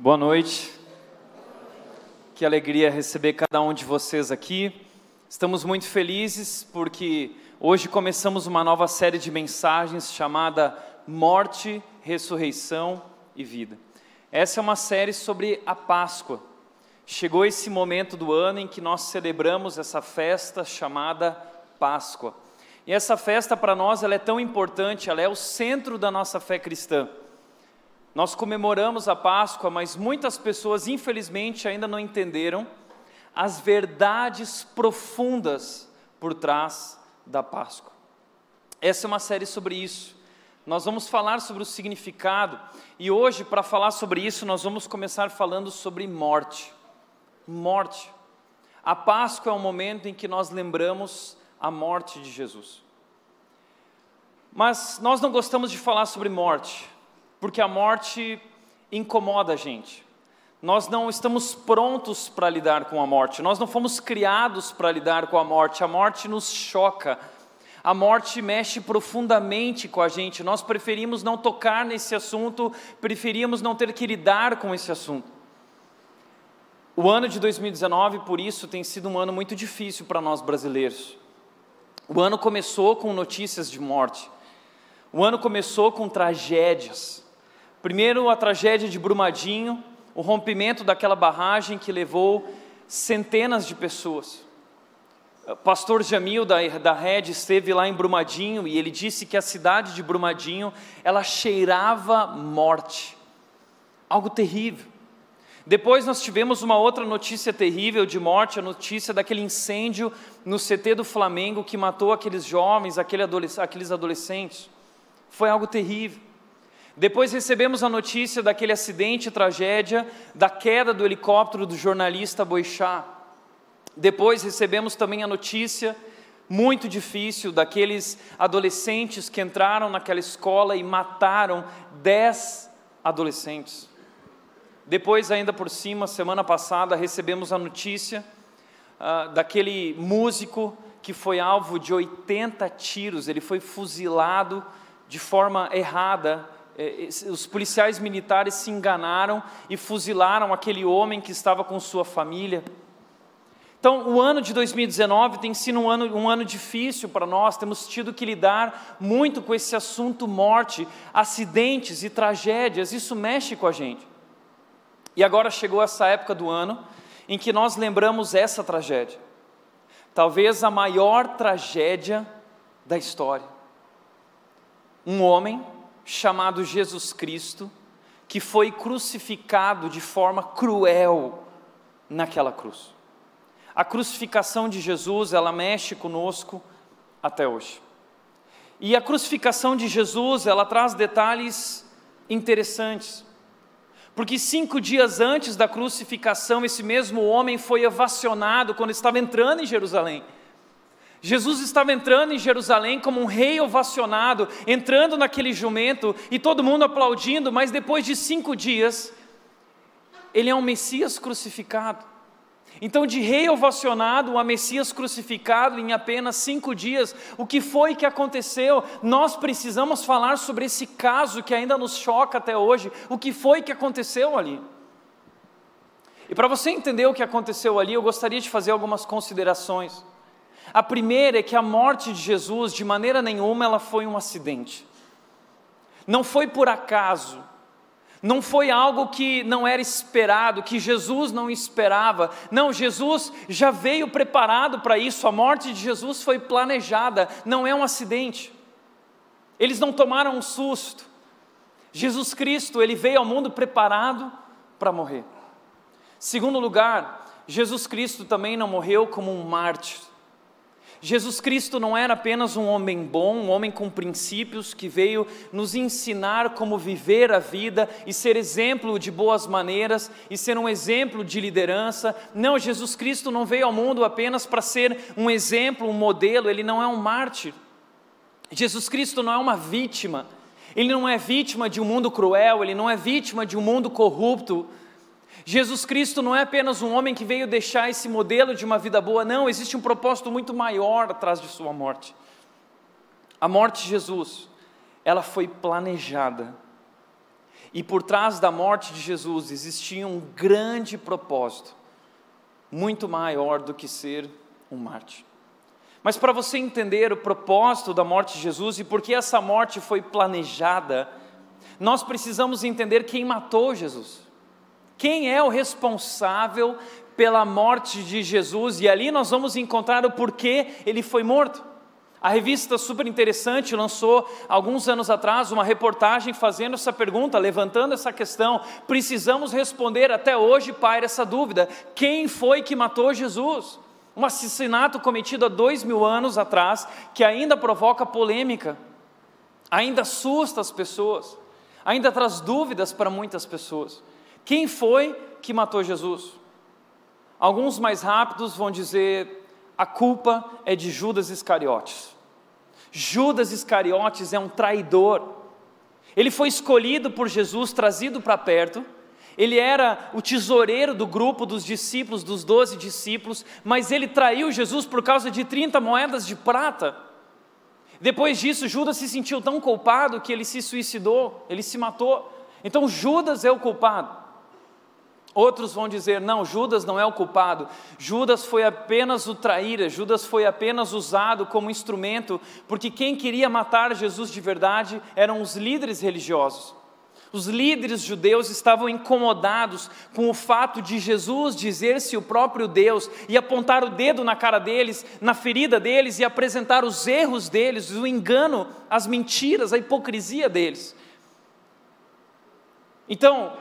Boa noite, que alegria receber cada um de vocês aqui. Estamos muito felizes porque hoje começamos uma nova série de mensagens chamada Morte, Ressurreição e Vida. Essa é uma série sobre a Páscoa. Chegou esse momento do ano em que nós celebramos essa festa chamada Páscoa. E essa festa para nós ela é tão importante, ela é o centro da nossa fé cristã. Nós comemoramos a Páscoa, mas muitas pessoas, infelizmente, ainda não entenderam as verdades profundas por trás da Páscoa. Essa é uma série sobre isso. Nós vamos falar sobre o significado, e hoje, para falar sobre isso, nós vamos começar falando sobre morte. Morte. A Páscoa é um momento em que nós lembramos a morte de Jesus. Mas nós não gostamos de falar sobre morte, porque a morte incomoda a gente. Nós não estamos prontos para lidar com a morte, nós não fomos criados para lidar com a morte nos choca, a morte mexe profundamente com a gente, nós preferimos não tocar nesse assunto, preferimos não ter que lidar com esse assunto. O ano de 2019, por isso, tem sido um ano muito difícil para nós brasileiros. O ano começou com notícias de morte, o ano começou com tragédias. Primeiro, a tragédia de Brumadinho, o rompimento daquela barragem que levou centenas de pessoas. O pastor Jamil da Rede esteve lá em Brumadinho e ele disse que a cidade de Brumadinho, ela cheirava morte. Algo terrível. Depois nós tivemos uma outra notícia terrível de morte, a notícia daquele incêndio no CT do Flamengo que matou aqueles jovens, aqueles adolescentes. Foi algo terrível. Depois recebemos a notícia daquele acidente e tragédia, da queda do helicóptero do jornalista Boixá. Depois recebemos também a notícia, muito difícil, daqueles adolescentes que entraram naquela escola e mataram 10 adolescentes. Depois, ainda por cima, semana passada, recebemos a notícia daquele músico que foi alvo de 80 tiros, ele foi fuzilado de forma errada. Os policiais militares se enganaram e fuzilaram aquele homem que estava com sua família. Então, o ano de 2019 tem sido um ano difícil para nós, temos tido que lidar muito com esse assunto morte, acidentes e tragédias, isso mexe com a gente. E agora chegou essa época do ano em que nós lembramos essa tragédia, talvez a maior tragédia da história. Um homem chamado Jesus Cristo, que foi crucificado de forma cruel naquela cruz. A crucificação de Jesus, ela mexe conosco até hoje. E a crucificação de Jesus, ela traz detalhes interessantes. Porque 5 dias antes da crucificação, esse mesmo homem foi ovacionado quando estava entrando em Jerusalém. Jesus estava entrando em Jerusalém como um rei ovacionado, entrando naquele jumento e todo mundo aplaudindo, mas depois de 5 dias, ele é um Messias crucificado. Então, de rei ovacionado a Messias crucificado em apenas 5 dias, o que foi que aconteceu? Nós precisamos falar sobre esse caso que ainda nos choca até hoje. O que foi que aconteceu ali? E para você entender o que aconteceu ali, eu gostaria de fazer algumas considerações. A primeira é que a morte de Jesus, de maneira nenhuma, ela foi um acidente. Não foi por acaso. Não foi algo que não era esperado, que Jesus não esperava. Não, Jesus já veio preparado para isso. A morte de Jesus foi planejada, não é um acidente. Eles não tomaram um susto. Jesus Cristo, ele veio ao mundo preparado para morrer. Segundo lugar, Jesus Cristo também não morreu como um mártir. Jesus Cristo não era apenas um homem bom, um homem com princípios que veio nos ensinar como viver a vida e ser exemplo de boas maneiras e ser um exemplo de liderança. Não, Jesus Cristo não veio ao mundo apenas para ser um exemplo, um modelo, ele não é um mártir. Jesus Cristo não é uma vítima, ele não é vítima de um mundo cruel, ele não é vítima de um mundo corrupto. Jesus Cristo não é apenas um homem que veio deixar esse modelo de uma vida boa, não, existe um propósito muito maior atrás de sua morte. A morte de Jesus, ela foi planejada. E por trás da morte de Jesus existia um grande propósito, muito maior do que ser um mártir. Mas para você entender o propósito da morte de Jesus e por que essa morte foi planejada, nós precisamos entender quem matou Jesus. Quem é o responsável pela morte de Jesus? E ali nós vamos encontrar o porquê ele foi morto. A revista Super Interessante lançou, alguns anos atrás, uma reportagem fazendo essa pergunta, levantando essa questão. Precisamos responder, até hoje paira essa dúvida: quem foi que matou Jesus? Um assassinato cometido há 2000 anos atrás, que ainda provoca polêmica, ainda assusta as pessoas, ainda traz dúvidas para muitas pessoas. Quem foi que matou Jesus? Alguns mais rápidos vão dizer: a culpa é de Judas Iscariotes. Judas Iscariotes é um traidor. Ele foi escolhido por Jesus, trazido para perto. Ele era o tesoureiro do grupo dos discípulos, dos 12 discípulos, mas ele traiu Jesus por causa de 30 moedas de prata. Depois disso, Judas se sentiu tão culpado que ele se suicidou, ele se matou. Então Judas é o culpado. Outros vão dizer: não, Judas não é o culpado, Judas foi apenas o traíra, Judas foi apenas usado como instrumento, porque quem queria matar Jesus de verdade eram os líderes religiosos. Os líderes judeus estavam incomodados com o fato de Jesus dizer-se o próprio Deus e apontar o dedo na cara deles, na ferida deles, e apresentar os erros deles, o engano, as mentiras, a hipocrisia deles. Então,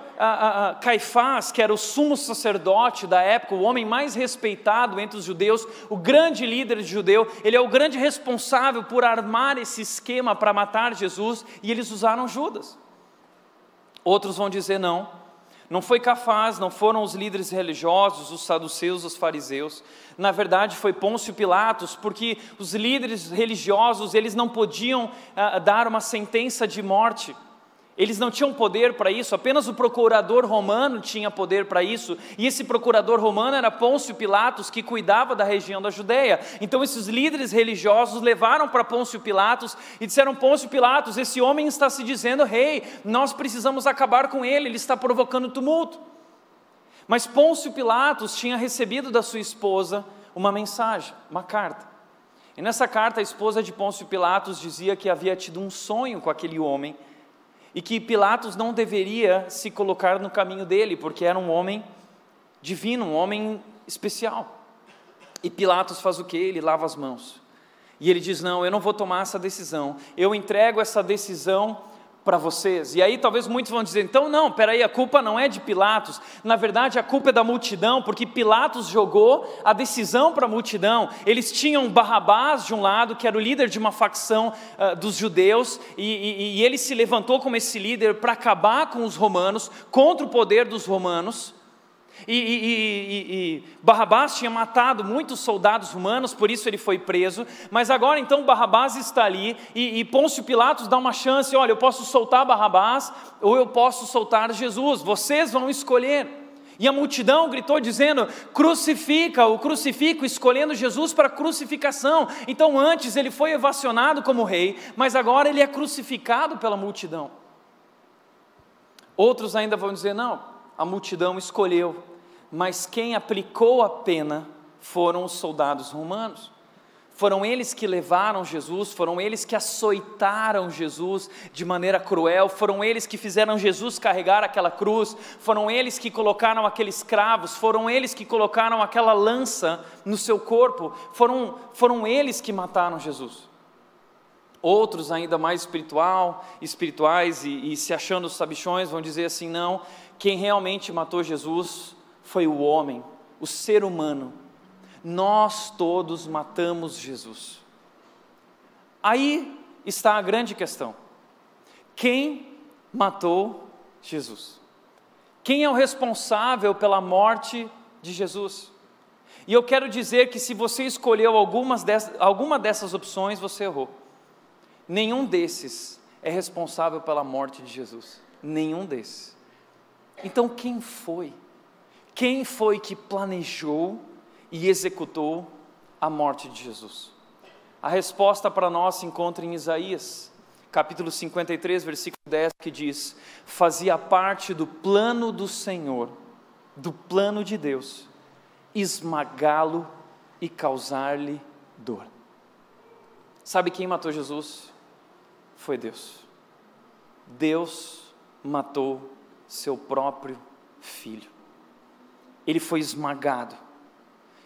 Caifás, que era o sumo sacerdote da época, o homem mais respeitado entre os judeus, o grande líder judeu, ele é o grande responsável por armar esse esquema para matar Jesus, e eles usaram Judas. Outros vão dizer: não foi Caifás, não foram os líderes religiosos, os saduceus, os fariseus. Na verdade foi Pôncio Pilatos, porque os líderes religiosos, eles não podiam dar uma sentença de morte. Eles não tinham poder para isso, apenas o procurador romano tinha poder para isso, e esse procurador romano era Pôncio Pilatos, que cuidava da região da Judeia. Então esses líderes religiosos levaram para Pôncio Pilatos e disseram: Pôncio Pilatos, esse homem está se dizendo rei, nós precisamos acabar com ele está provocando tumulto. Mas Pôncio Pilatos tinha recebido da sua esposa uma mensagem, uma carta. E nessa carta a esposa de Pôncio Pilatos dizia que havia tido um sonho com aquele homem, e que Pilatos não deveria se colocar no caminho dele, porque era um homem divino, um homem especial. E Pilatos faz o quê? Ele lava as mãos. E ele diz: não, eu não vou tomar essa decisão, eu entrego essa decisão para vocês. E aí talvez muitos vão dizer: então não, peraí, a culpa não é de Pilatos, na verdade a culpa é da multidão, porque Pilatos jogou a decisão para a multidão. Eles tinham Barrabás de um lado, que era o líder de uma facção dos judeus, e ele se levantou como esse líder para acabar com os romanos, contra o poder dos romanos. E Barrabás tinha matado muitos soldados romanos, por isso ele foi preso. Mas agora então Barrabás está ali, e Pôncio Pilatos dá uma chance: olha, eu posso soltar Barrabás ou eu posso soltar Jesus, vocês vão escolher. E a multidão gritou dizendo: crucifica, escolhendo Jesus para crucificação. Então antes ele foi ovacionado como rei, mas agora ele é crucificado pela multidão. Outros ainda vão dizer: não, a multidão escolheu, mas quem aplicou a pena foram os soldados romanos. Foram eles que levaram Jesus, foram eles que açoitaram Jesus de maneira cruel, foram eles que fizeram Jesus carregar aquela cruz, foram eles que colocaram aqueles cravos, foram eles que colocaram aquela lança no seu corpo, foram eles que mataram Jesus. Outros ainda mais espirituais e se achando sabichões vão dizer assim: não, quem realmente matou Jesus foi o homem, o ser humano. Nós todos matamos Jesus. Aí está a grande questão: quem matou Jesus? Quem é o responsável pela morte de Jesus? E eu quero dizer que se você escolheu alguma dessas opções, você errou. Nenhum desses é responsável pela morte de Jesus. Nenhum desses. Então quem foi? Quem foi que planejou e executou a morte de Jesus? A resposta para nós se encontra em Isaías, capítulo 53, versículo 10, que diz: fazia parte do plano do Senhor, do plano de Deus, esmagá-lo e causar-lhe dor. Sabe quem matou Jesus? Foi Deus. Deus matou seu próprio filho. Ele foi esmagado.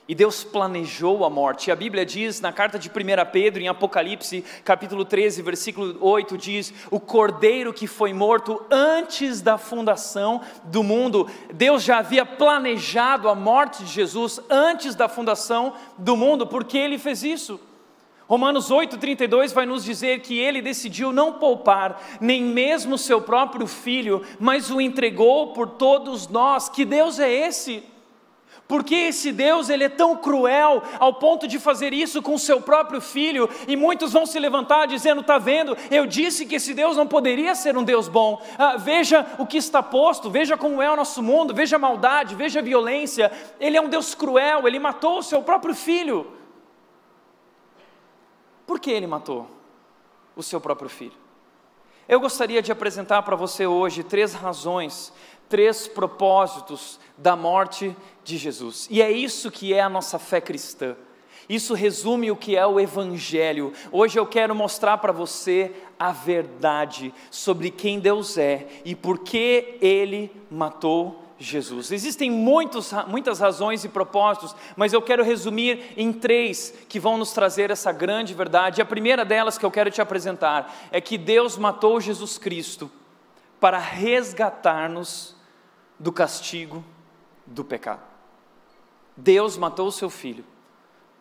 E Deus planejou a morte. E a Bíblia diz, na carta de 1 Pedro, em Apocalipse, capítulo 13, versículo 8, diz: o cordeiro que foi morto antes da fundação do mundo. Deus já havia planejado a morte de Jesus antes da fundação do mundo. Por que Ele fez isso? Romanos 8,32 vai nos dizer que Ele decidiu não poupar nem mesmo seu próprio filho, mas o entregou por todos nós. Que Deus é esse? Porque esse Deus, Ele é tão cruel ao ponto de fazer isso com o seu próprio filho? E muitos vão se levantar dizendo: está vendo, eu disse que esse Deus não poderia ser um Deus bom. Veja o que está posto, veja como é o nosso mundo, veja a maldade, veja a violência. Ele é um Deus cruel, Ele matou o seu próprio filho. Por que Ele matou o seu próprio filho? Eu gostaria de apresentar para você hoje 3 razões, 3 propósitos da morte de Jesus. E é isso que é a nossa fé cristã. Isso resume o que é o Evangelho. Hoje eu quero mostrar para você a verdade sobre quem Deus é e por que Ele matou Jesus. Existem muitas razões e propósitos, mas eu quero resumir em 3 que vão nos trazer essa grande verdade. A primeira delas que eu quero te apresentar é que Deus matou Jesus Cristo para resgatar-nos do castigo do pecado. Deus matou o seu Filho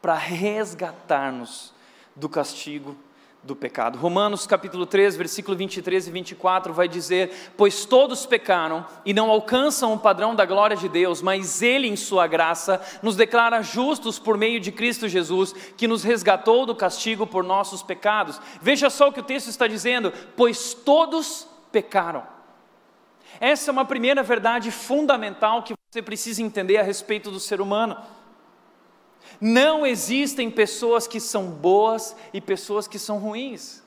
para resgatar-nos do castigo do pecado. Romanos capítulo 3, versículo 23 e 24 vai dizer: pois todos pecaram e não alcançam o padrão da glória de Deus, mas Ele em sua graça nos declara justos por meio de Cristo Jesus, que nos resgatou do castigo por nossos pecados. Veja só o que o texto está dizendo: pois todos pecaram. Essa é uma primeira verdade fundamental que você precisa entender a respeito do ser humano. Não existem pessoas que são boas e pessoas que são ruins.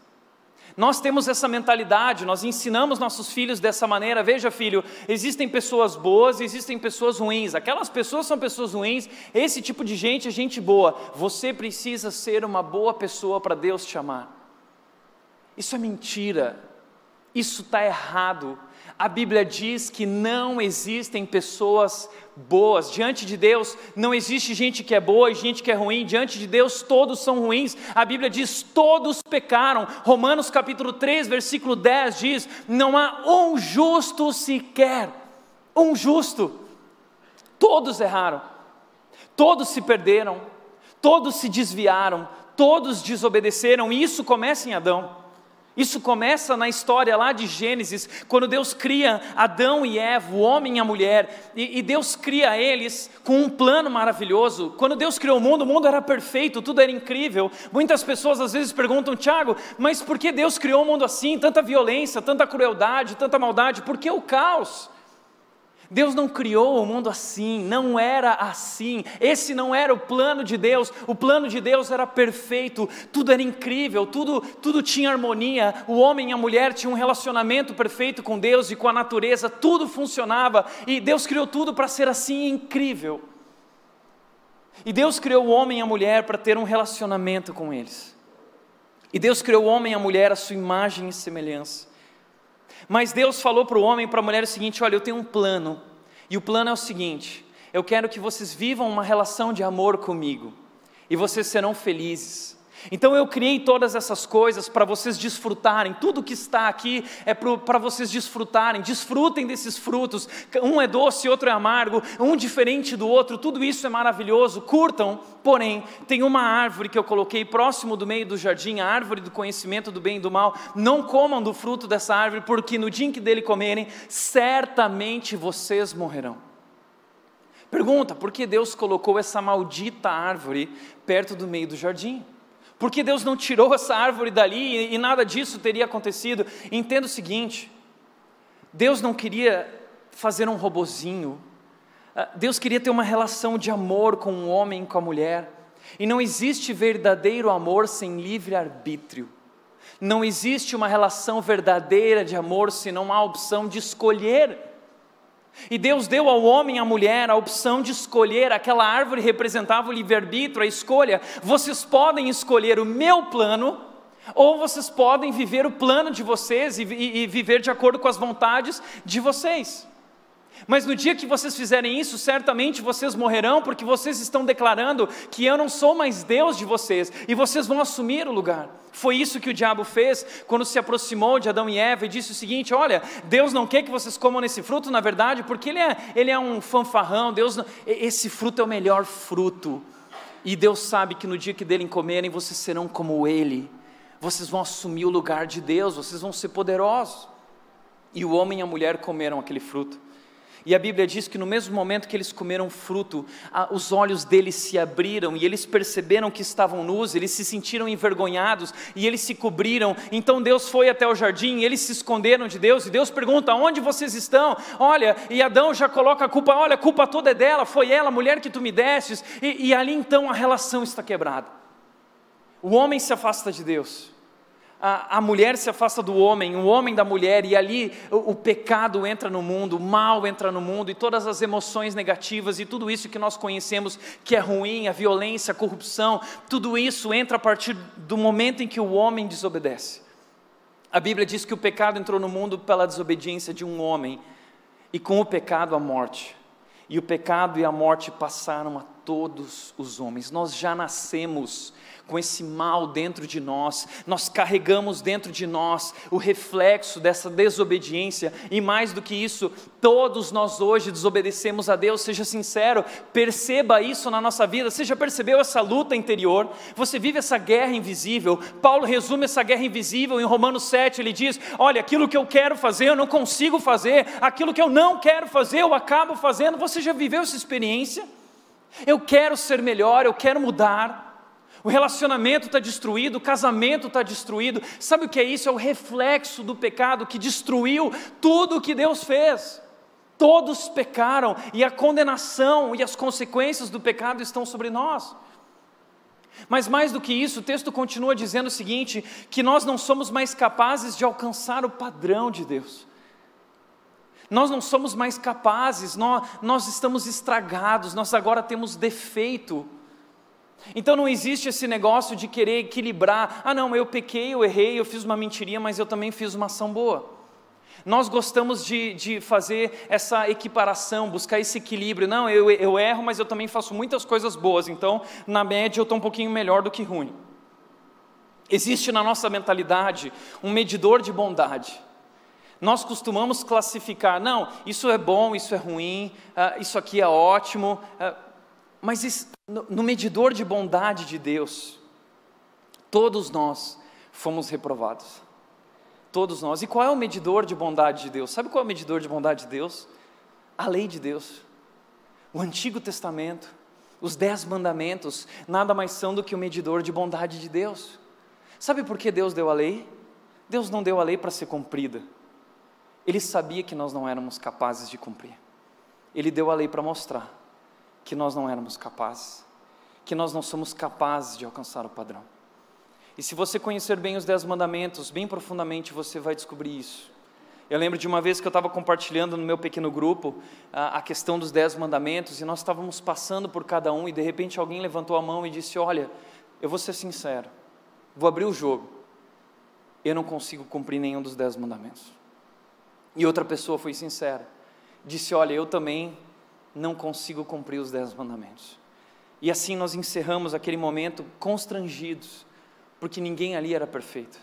Nós temos essa mentalidade, nós ensinamos nossos filhos dessa maneira: veja, filho, existem pessoas boas e existem pessoas ruins. Aquelas pessoas são pessoas ruins, esse tipo de gente é gente boa. Você precisa ser uma boa pessoa para Deus te amar. Isso é mentira, isso está errado. A Bíblia diz que não existem pessoas boas. Diante de Deus não existe gente que é boa e gente que é ruim. Diante de Deus todos são ruins. A Bíblia diz: todos pecaram. Romanos capítulo 3, versículo 10 diz: não há um justo sequer. Um justo. Todos erraram. Todos se perderam. Todos se desviaram. Todos desobedeceram. E isso começa em Adão. Isso começa na história lá de Gênesis, quando Deus cria Adão e Eva, o homem e a mulher, e Deus cria eles com um plano maravilhoso. Quando Deus criou o mundo era perfeito, tudo era incrível. Muitas pessoas às vezes perguntam: Tiago, mas por que Deus criou o mundo assim? Tanta violência, tanta crueldade, tanta maldade, por que o caos? Deus não criou o mundo assim, não era assim, esse não era o plano de Deus. O plano de Deus era perfeito, tudo era incrível, tudo tinha harmonia, o homem e a mulher tinham um relacionamento perfeito com Deus e com a natureza, tudo funcionava, e Deus criou tudo para ser assim, incrível. E Deus criou o homem e a mulher para ter um relacionamento com eles, e Deus criou o homem e a mulher à sua imagem e semelhança. Mas Deus falou para o homem e para a mulher o seguinte: olha, eu tenho um plano, e o plano é o seguinte: eu quero que vocês vivam uma relação de amor comigo, e vocês serão felizes. Então eu criei todas essas coisas para vocês desfrutarem. Tudo que está aqui é para vocês desfrutarem. Desfrutem desses frutos. Um é doce, outro é amargo, um diferente do outro. Tudo isso é maravilhoso, curtam. Porém, tem uma árvore que eu coloquei próximo do meio do jardim, a árvore do conhecimento do bem e do mal. Não comam do fruto dessa árvore, porque no dia em que dele comerem, certamente vocês morrerão. Pergunta: por que Deus colocou essa maldita árvore perto do meio do jardim? Por que Deus não tirou essa árvore dali e nada disso teria acontecido? Entenda o seguinte: Deus não queria fazer um robozinho. Deus queria ter uma relação de amor com o homem e com a mulher. E não existe verdadeiro amor sem livre-arbítrio. Não existe uma relação verdadeira de amor se não há a opção de escolher. E Deus deu ao homem e à mulher a opção de escolher. Aquela árvore representava o livre-arbítrio, a escolha. Vocês podem escolher o meu plano, ou vocês podem viver o plano de vocês e viver de acordo com as vontades de vocês. Mas no dia que vocês fizerem isso, certamente vocês morrerão, porque vocês estão declarando que eu não sou mais Deus de vocês, e vocês vão assumir o lugar. Foi isso que o diabo fez quando se aproximou de Adão e Eva e disse o seguinte: olha, Deus não quer que vocês comam nesse fruto, na verdade, porque ele é um fanfarrão. Esse fruto é o melhor fruto, e Deus sabe que no dia que dele comerem, vocês serão como ele, vocês vão assumir o lugar de Deus, vocês vão ser poderosos. E o homem e a mulher comeram aquele fruto. E a Bíblia diz que no mesmo momento que eles comeram fruto, os olhos deles se abriram e eles perceberam que estavam nus, eles se sentiram envergonhados e eles se cobriram. Então Deus foi até o jardim, eles se esconderam de Deus e Deus pergunta: onde vocês estão? Olha, e Adão já coloca a culpa: olha, a culpa toda é dela, foi ela, a mulher que tu me destes. E ali então a relação está quebrada. O homem se afasta de Deus, a mulher se afasta do homem, o homem da mulher, e ali o pecado entra no mundo, o mal entra no mundo, e todas as emoções negativas, e tudo isso que nós conhecemos que é ruim, a violência, a corrupção, tudo isso entra a partir do momento em que o homem desobedece. A Bíblia diz que o pecado entrou no mundo pela desobediência de um homem, e com o pecado a morte, e o pecado e a morte passaram a todos os homens. Nós já nascemos com esse mal dentro de nós, nós carregamos dentro de nós o reflexo dessa desobediência, e mais do que isso, todos nós hoje desobedecemos a Deus. Seja sincero, perceba isso na nossa vida. Você já percebeu essa luta interior? Você vive essa guerra invisível. Paulo resume essa guerra invisível em Romanos 7, ele diz: olha, aquilo que eu quero fazer eu não consigo fazer, aquilo que eu não quero fazer eu acabo fazendo. Você já viveu essa experiência? Eu quero ser melhor, eu quero mudar. O relacionamento está destruído, o casamento está destruído. Sabe o que é isso? É o reflexo do pecado que destruiu tudo o que Deus fez. Todos pecaram e a condenação e as consequências do pecado estão sobre nós. Mas mais do que isso, o texto continua dizendo o seguinte: que nós não somos mais capazes de alcançar o padrão de Deus. Nós não somos mais capazes, nós estamos estragados, nós agora temos defeito. Então não existe esse negócio de querer equilibrar: ah não, eu pequei, eu errei, eu fiz uma mentirinha, mas eu também fiz uma ação boa. Nós gostamos de fazer essa equiparação, buscar esse equilíbrio. Não, eu erro, mas eu também faço muitas coisas boas, então na média eu estou um pouquinho melhor do que ruim. Existe na nossa mentalidade um medidor de bondade. Nós costumamos classificar: não, isso é bom, isso é ruim, isso aqui é ótimo, mas isso, no medidor de bondade de Deus, todos nós fomos reprovados. Todos nós. E qual é o medidor de bondade de Deus? Sabe qual é o medidor de bondade de Deus? A lei de Deus. O Antigo Testamento, os 10 mandamentos, nada mais são do que o medidor de bondade de Deus. Sabe por que Deus deu a lei? Deus não deu a lei para ser cumprida. Ele sabia que nós não éramos capazes de cumprir. Ele deu a lei para mostrar que nós não éramos capazes, que nós não somos capazes de alcançar o padrão. E se você conhecer bem os 10 mandamentos, bem profundamente, você vai descobrir isso. Eu lembro de uma vez que eu estava compartilhando no meu pequeno grupo a questão dos 10 mandamentos, e nós estávamos passando por cada um, e de repente alguém levantou a mão e disse: olha, eu vou ser sincero, vou abrir o jogo, eu não consigo cumprir nenhum dos 10 mandamentos. E outra pessoa foi sincera, disse: olha, eu também não consigo cumprir os 10 mandamentos. E assim nós encerramos aquele momento constrangidos, porque ninguém ali era perfeito.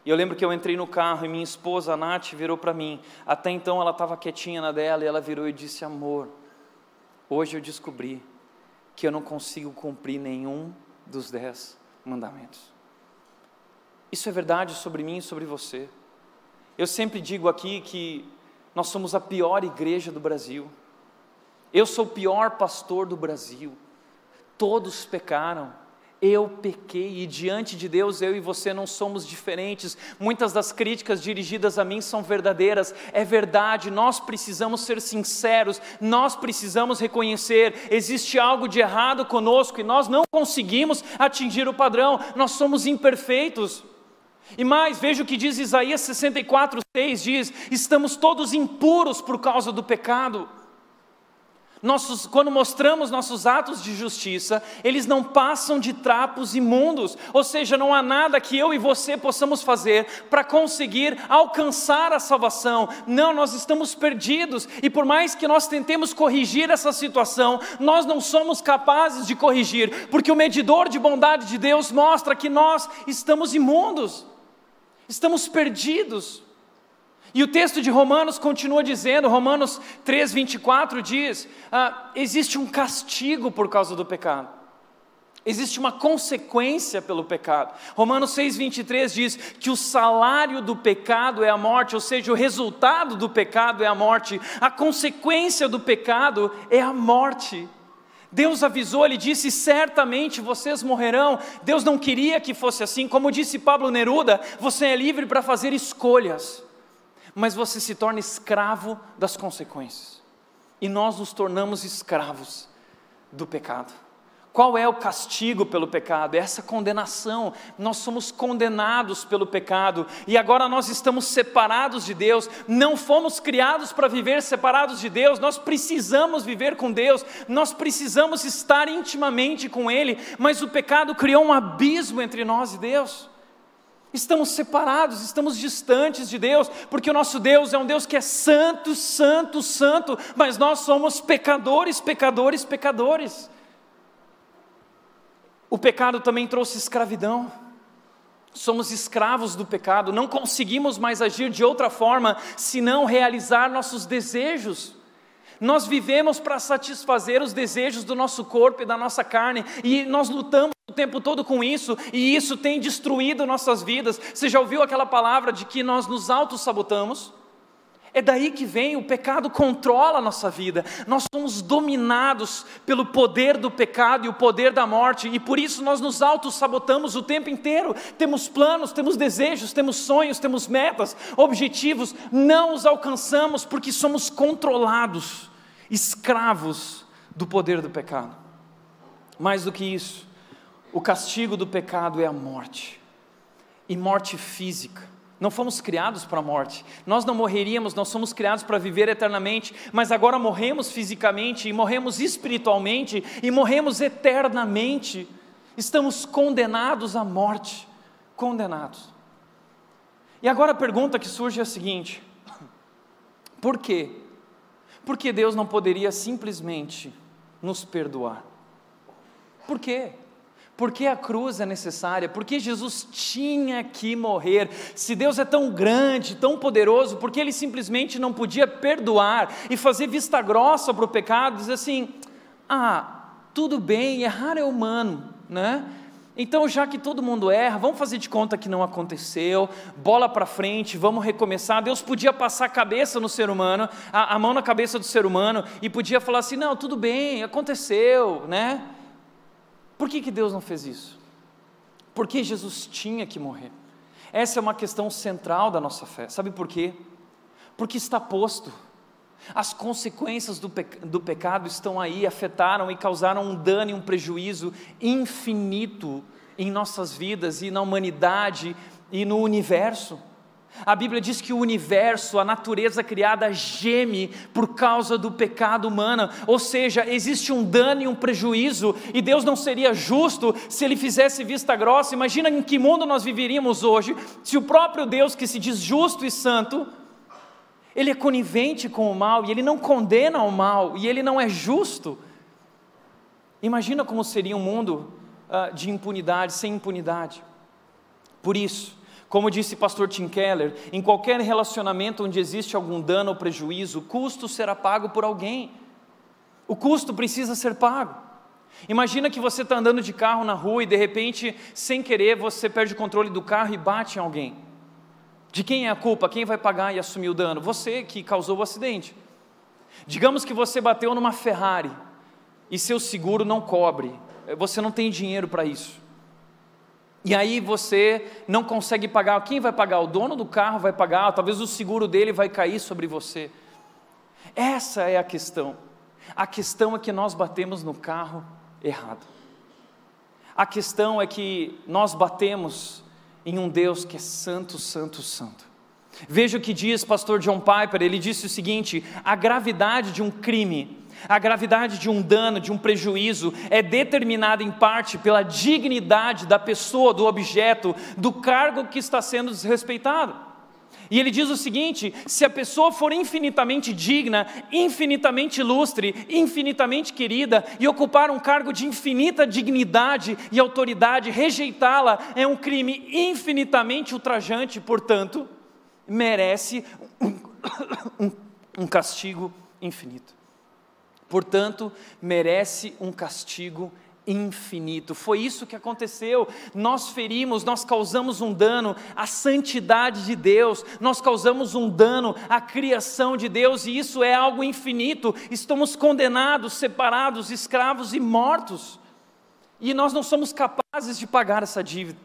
E eu lembro que eu entrei no carro e minha esposa, a Nath, virou para mim. Até então ela estava quietinha na dela, e ela virou e disse: amor, hoje eu descobri que eu não consigo cumprir nenhum dos 10 mandamentos. Isso é verdade sobre mim e sobre você. Eu sempre digo aqui que nós somos a pior igreja do Brasil. Eu sou o pior pastor do Brasil. Todos pecaram, eu pequei, e diante de Deus eu e você não somos diferentes. Muitas das críticas dirigidas a mim são verdadeiras, é verdade. Nós precisamos ser sinceros, nós precisamos reconhecer: existe algo de errado conosco e nós não conseguimos atingir o padrão, nós somos imperfeitos. E mais, veja o que diz Isaías 64:6, diz: estamos todos impuros por causa do pecado. Quando mostramos nossos atos de justiça, eles não passam de trapos imundos, ou seja, não há nada que eu e você possamos fazer para conseguir alcançar a salvação. Não, nós estamos perdidos, e por mais que nós tentemos corrigir essa situação, nós não somos capazes de corrigir, porque o medidor de bondade de Deus mostra que nós estamos imundos, estamos perdidos. E o texto de Romanos continua dizendo, Romanos 3:24 diz, existe um castigo por causa do pecado, existe uma consequência pelo pecado. Romanos 6:23 diz que o salário do pecado é a morte, ou seja, o resultado do pecado é a morte, a consequência do pecado é a morte. Deus avisou, Ele disse: certamente vocês morrerão. Deus não queria que fosse assim. Como disse Pablo Neruda, você é livre para fazer escolhas, mas você se torna escravo das consequências. E nós nos tornamos escravos do pecado. Qual é o castigo pelo pecado? É essa condenação. Nós somos condenados pelo pecado, e agora nós estamos separados de Deus. Não fomos criados para viver separados de Deus. Nós precisamos viver com Deus, nós precisamos estar intimamente com Ele, mas o pecado criou um abismo entre nós e Deus. Estamos separados, estamos distantes de Deus, porque o nosso Deus é um Deus que é santo, santo, santo, mas nós somos pecadores, pecadores, pecadores. O pecado também trouxe escravidão, somos escravos do pecado, não conseguimos mais agir de outra forma, senão realizar nossos desejos. Nós vivemos para satisfazer os desejos do nosso corpo e da nossa carne, e nós lutamos o tempo todo com isso, e isso tem destruído nossas vidas. Você já ouviu aquela palavra de que nós nos auto-sabotamos? É daí que vem, o pecado controla a nossa vida. Nós somos dominados pelo poder do pecado e o poder da morte, e por isso nós nos auto-sabotamos o tempo inteiro. Temos planos, temos desejos, temos sonhos, temos metas, objetivos, não os alcançamos porque somos controlados, escravos do poder do pecado. Mais do que isso, o castigo do pecado é a morte, e morte física. Não fomos criados para a morte, nós não morreríamos, nós somos criados para viver eternamente, mas agora morremos fisicamente, e morremos espiritualmente, e morremos eternamente. Estamos condenados à morte, condenados. E agora a pergunta que surge é a seguinte: por quê? Por que Deus não poderia simplesmente nos perdoar? Por quê? Por que a cruz é necessária? Por que Jesus tinha que morrer? Se Deus é tão grande, tão poderoso, por que Ele simplesmente não podia perdoar e fazer vista grossa para o pecado? Dizer assim, tudo bem, errar é humano, né? Então, já que todo mundo erra, vamos fazer de conta que não aconteceu, bola para frente, vamos recomeçar. Deus podia passar a cabeça no ser humano, a mão na cabeça do ser humano, e podia falar assim, não, tudo bem, aconteceu, né? Por que Deus não fez isso? Por que Jesus tinha que morrer? Essa é uma questão central da nossa fé. Sabe por quê? Porque está posto. As consequências do pecado estão aí, afetaram e causaram um dano e um prejuízo infinito em nossas vidas e na humanidade e no universo. A Bíblia diz que o universo, a natureza criada geme por causa do pecado humano, ou seja, existe um dano e um prejuízo, e Deus não seria justo se Ele fizesse vista grossa. Imagina em que mundo nós viveríamos hoje, se o próprio Deus, que se diz justo e santo, Ele é conivente com o mal, e Ele não condena o mal, e Ele não é justo. Imagina como seria um mundo de impunidade, sem impunidade. Por isso, como disse pastor Tim Keller, em qualquer relacionamento onde existe algum dano ou prejuízo, o custo será pago por alguém. O custo precisa ser pago. Imagina que você está andando de carro na rua e de repente, sem querer, você perde o controle do carro e bate em alguém. De quem é a culpa? Quem vai pagar e assumir o dano? Você que causou o acidente. Digamos que você bateu numa Ferrari e seu seguro não cobre, você não tem dinheiro para isso. E aí você não consegue pagar. Quem vai pagar? O dono do carro vai pagar, talvez o seguro dele vai cair sobre você. Essa é a questão. A questão é que nós batemos no carro errado. A questão é que nós batemos em um Deus que é santo, santo, santo. Veja o que diz pastor John Piper. Ele disse o seguinte: a gravidade de um crime, a gravidade de um dano, de um prejuízo, é determinada em parte pela dignidade da pessoa, do objeto, do cargo que está sendo desrespeitado. E ele diz o seguinte: se a pessoa for infinitamente digna, infinitamente ilustre, infinitamente querida, e ocupar um cargo de infinita dignidade e autoridade, rejeitá-la é um crime infinitamente ultrajante, portanto, merece um castigo infinito. Portanto, merece um castigo infinito. Foi isso que aconteceu. Nós ferimos, nós causamos um dano à santidade de Deus, nós causamos um dano à criação de Deus, e isso é algo infinito. Estamos condenados, separados, escravos e mortos, e nós não somos capazes de pagar essa dívida.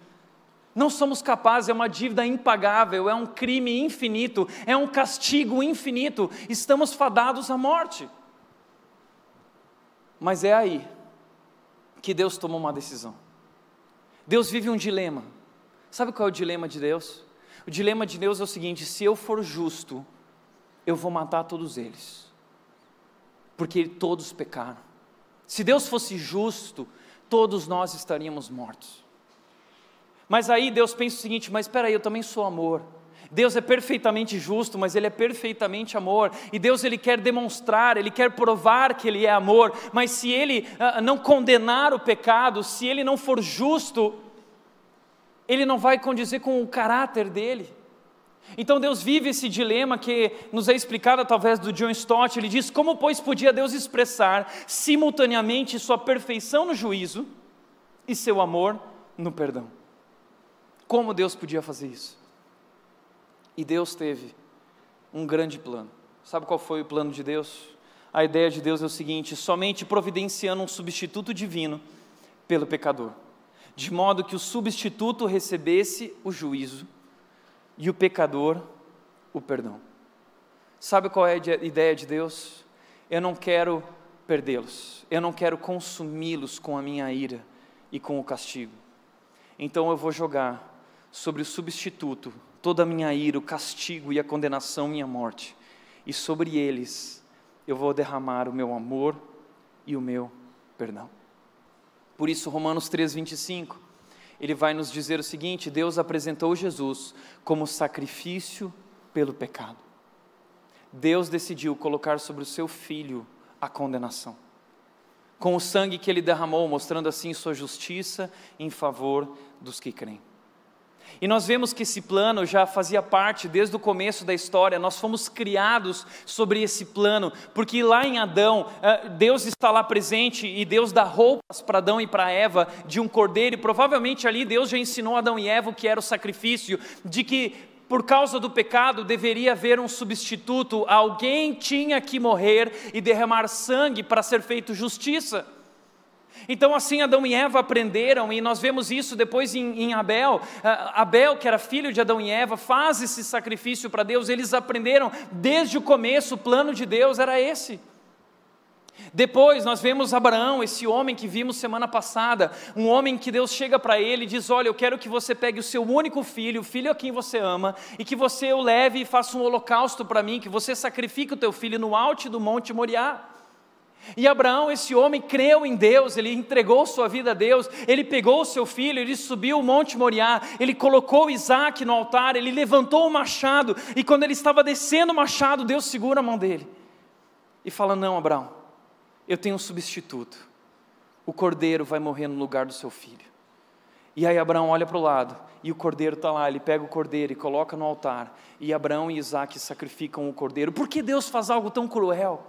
Não somos capazes, é uma dívida impagável, é um crime infinito, é um castigo infinito. Estamos fadados à morte. Mas é aí que Deus tomou uma decisão. Deus vive um dilema. Sabe qual é o dilema de Deus? O dilema de Deus é o seguinte: se eu for justo, eu vou matar todos eles, porque todos pecaram. Se Deus fosse justo, todos nós estaríamos mortos. Mas aí Deus pensa o seguinte: mas espera aí, eu também sou amor. Deus é perfeitamente justo, mas Ele é perfeitamente amor, e Deus Ele quer demonstrar, Ele quer provar que Ele é amor, mas se Ele não condenar o pecado, se Ele não for justo, Ele não vai condizer com o caráter dEle. Então Deus vive esse dilema que nos é explicado através do John Stott. Ele diz: como pois podia Deus expressar simultaneamente sua perfeição no juízo e seu amor no perdão? Como Deus podia fazer isso? E Deus teve um grande plano. Sabe qual foi o plano de Deus? A ideia de Deus é o seguinte: somente providenciando um substituto divino pelo pecador, de modo que o substituto recebesse o juízo e o pecador o perdão. Sabe qual é a ideia de Deus? Eu não quero perdê-los, eu não quero consumi-los com a minha ira e com o castigo. Então eu vou jogar sobre o substituto toda a minha ira, o castigo e a condenação e a morte, e sobre eles eu vou derramar o meu amor e o meu perdão. Por isso Romanos 3:25, ele vai nos dizer o seguinte: Deus apresentou Jesus como sacrifício pelo pecado. Deus decidiu colocar sobre o seu Filho a condenação, com o sangue que Ele derramou, mostrando assim sua justiça em favor dos que creem. E nós vemos que esse plano já fazia parte desde o começo da história. Nós fomos criados sobre esse plano, porque lá em Adão, Deus está lá presente, e Deus dá roupas para Adão e para Eva de um cordeiro, e provavelmente ali Deus já ensinou a Adão e Eva o que era o sacrifício, de que por causa do pecado deveria haver um substituto, alguém tinha que morrer e derramar sangue para ser feito justiça. Então assim Adão e Eva aprenderam, e nós vemos isso depois em Abel. Abel, que era filho de Adão e Eva, faz esse sacrifício para Deus. Eles aprenderam desde o começo, o plano de Deus era esse. Depois nós vemos Abraão, esse homem que vimos semana passada, um homem que Deus chega para ele e diz: olha, eu quero que você pegue o seu único filho, o filho a quem você ama, e que você o leve e faça um holocausto para mim, que você sacrifique o teu filho no alto do monte Moriá. E Abraão, esse homem, creu em Deus, ele entregou sua vida a Deus, ele pegou o seu filho, ele subiu o monte Moriá, ele colocou Isaac no altar, ele levantou o machado, e quando ele estava descendo o machado, Deus segura a mão dele e fala: não, Abraão, eu tenho um substituto, o cordeiro vai morrer no lugar do seu filho. E aí Abraão olha para o lado, e o cordeiro está lá, ele pega o cordeiro e coloca no altar, e Abraão e Isaac sacrificam o cordeiro. Por que Deus faz algo tão cruel?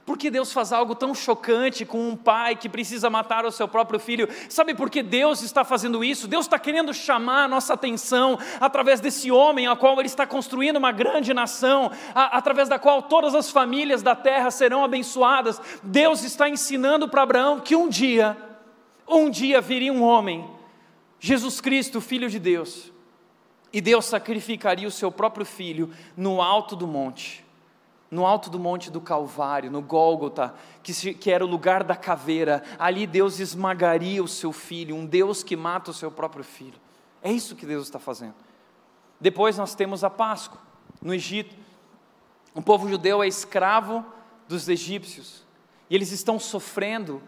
Por que Deus faz algo tão chocante com um pai que precisa matar o seu próprio filho? Sabe por que Deus está fazendo isso? Deus está querendo chamar a nossa atenção através desse homem, ao qual Ele está construindo uma grande nação, através da qual todas as famílias da terra serão abençoadas. Deus está ensinando para Abraão que um dia viria um homem, Jesus Cristo, Filho de Deus, e Deus sacrificaria o seu próprio filho no alto do monte do Calvário, no Gólgota, que era o lugar da caveira. Ali Deus esmagaria o seu filho, um Deus que mata o seu próprio filho. É isso que Deus está fazendo. Depois nós temos a Páscoa, no Egito. O povo judeu é escravo dos egípcios, e eles estão sofrendo,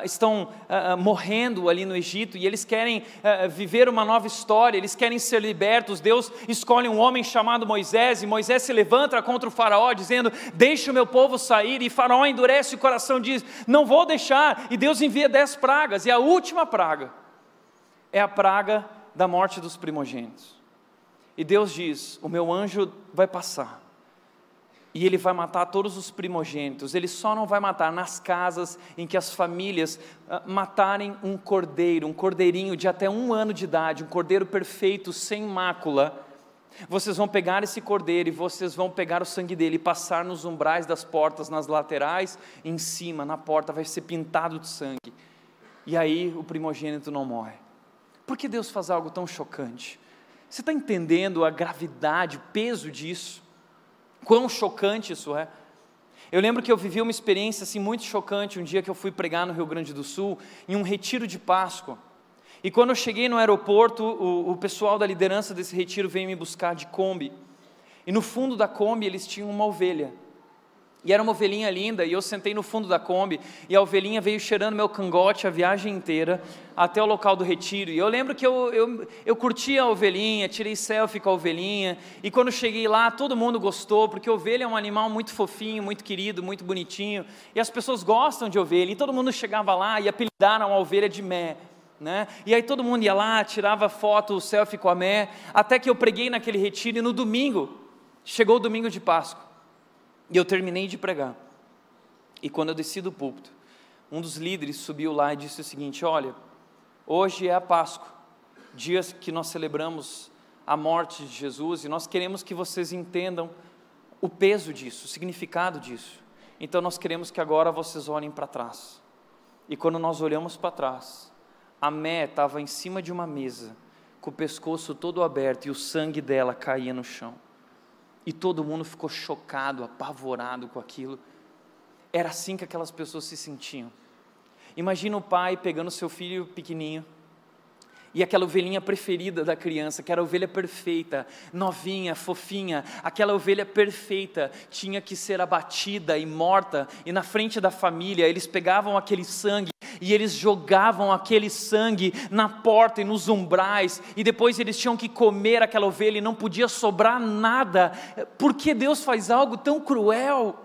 estão morrendo ali no Egito, e eles querem viver uma nova história, eles querem ser libertos. Deus escolhe um homem chamado Moisés, e Moisés se levanta contra o faraó, dizendo: deixa o meu povo sair, e faraó endurece o coração, diz: não vou deixar, e Deus envia 10 pragas, e a última praga é a praga da morte dos primogênitos, e Deus diz: o meu anjo vai passar, e ele vai matar todos os primogênitos. Ele só não vai matar nas casas em que as famílias matarem um cordeiro, um cordeirinho de até 1 ano de idade, um cordeiro perfeito, sem mácula. Vocês vão pegar esse cordeiro e vocês vão pegar o sangue dele e passar nos umbrais das portas, nas laterais, em cima, na porta, vai ser pintado de sangue. E aí o primogênito não morre. Por que Deus faz algo tão chocante? Você está entendendo a gravidade, o peso disso? Quão chocante isso é? Eu lembro que eu vivi uma experiência assim muito chocante, um dia que eu fui pregar no Rio Grande do Sul, em um retiro de Páscoa. E quando eu cheguei no aeroporto, o pessoal da liderança desse retiro veio me buscar de Kombi. E no fundo da Kombi eles tinham uma ovelha. E era uma ovelhinha linda, e eu sentei no fundo da Kombi, e a ovelhinha veio cheirando meu cangote a viagem inteira, até o local do retiro. E eu lembro que eu curti a ovelhinha, tirei selfie com a ovelhinha, e quando cheguei lá, todo mundo gostou, porque a ovelha é um animal muito fofinho, muito querido, muito bonitinho, e as pessoas gostam de ovelha, e todo mundo chegava lá e apelidaram a ovelha de Mé, né? E aí todo mundo ia lá, tirava foto, selfie com a Mé, até que eu preguei naquele retiro, e no domingo, chegou o domingo de Páscoa, e eu terminei de pregar, e quando eu desci do púlpito, um dos líderes subiu lá e disse o seguinte: olha, hoje é a Páscoa, dias que nós celebramos a morte de Jesus, e nós queremos que vocês entendam o peso disso, o significado disso. Então nós queremos que agora vocês olhem para trás. E quando nós olhamos para trás, a Mé estava em cima de uma mesa, com o pescoço todo aberto, e o sangue dela caía no chão. E todo mundo ficou chocado, apavorado com aquilo. Era assim que aquelas pessoas se sentiam. Imagina o pai pegando seu filho pequenininho, e aquela ovelhinha preferida da criança, que era a ovelha perfeita, novinha, fofinha, aquela ovelha perfeita, tinha que ser abatida e morta, e na frente da família, eles pegavam aquele sangue, e eles jogavam aquele sangue na porta e nos umbrais, e depois eles tinham que comer aquela ovelha, e não podia sobrar nada. Por que Deus faz algo tão cruel?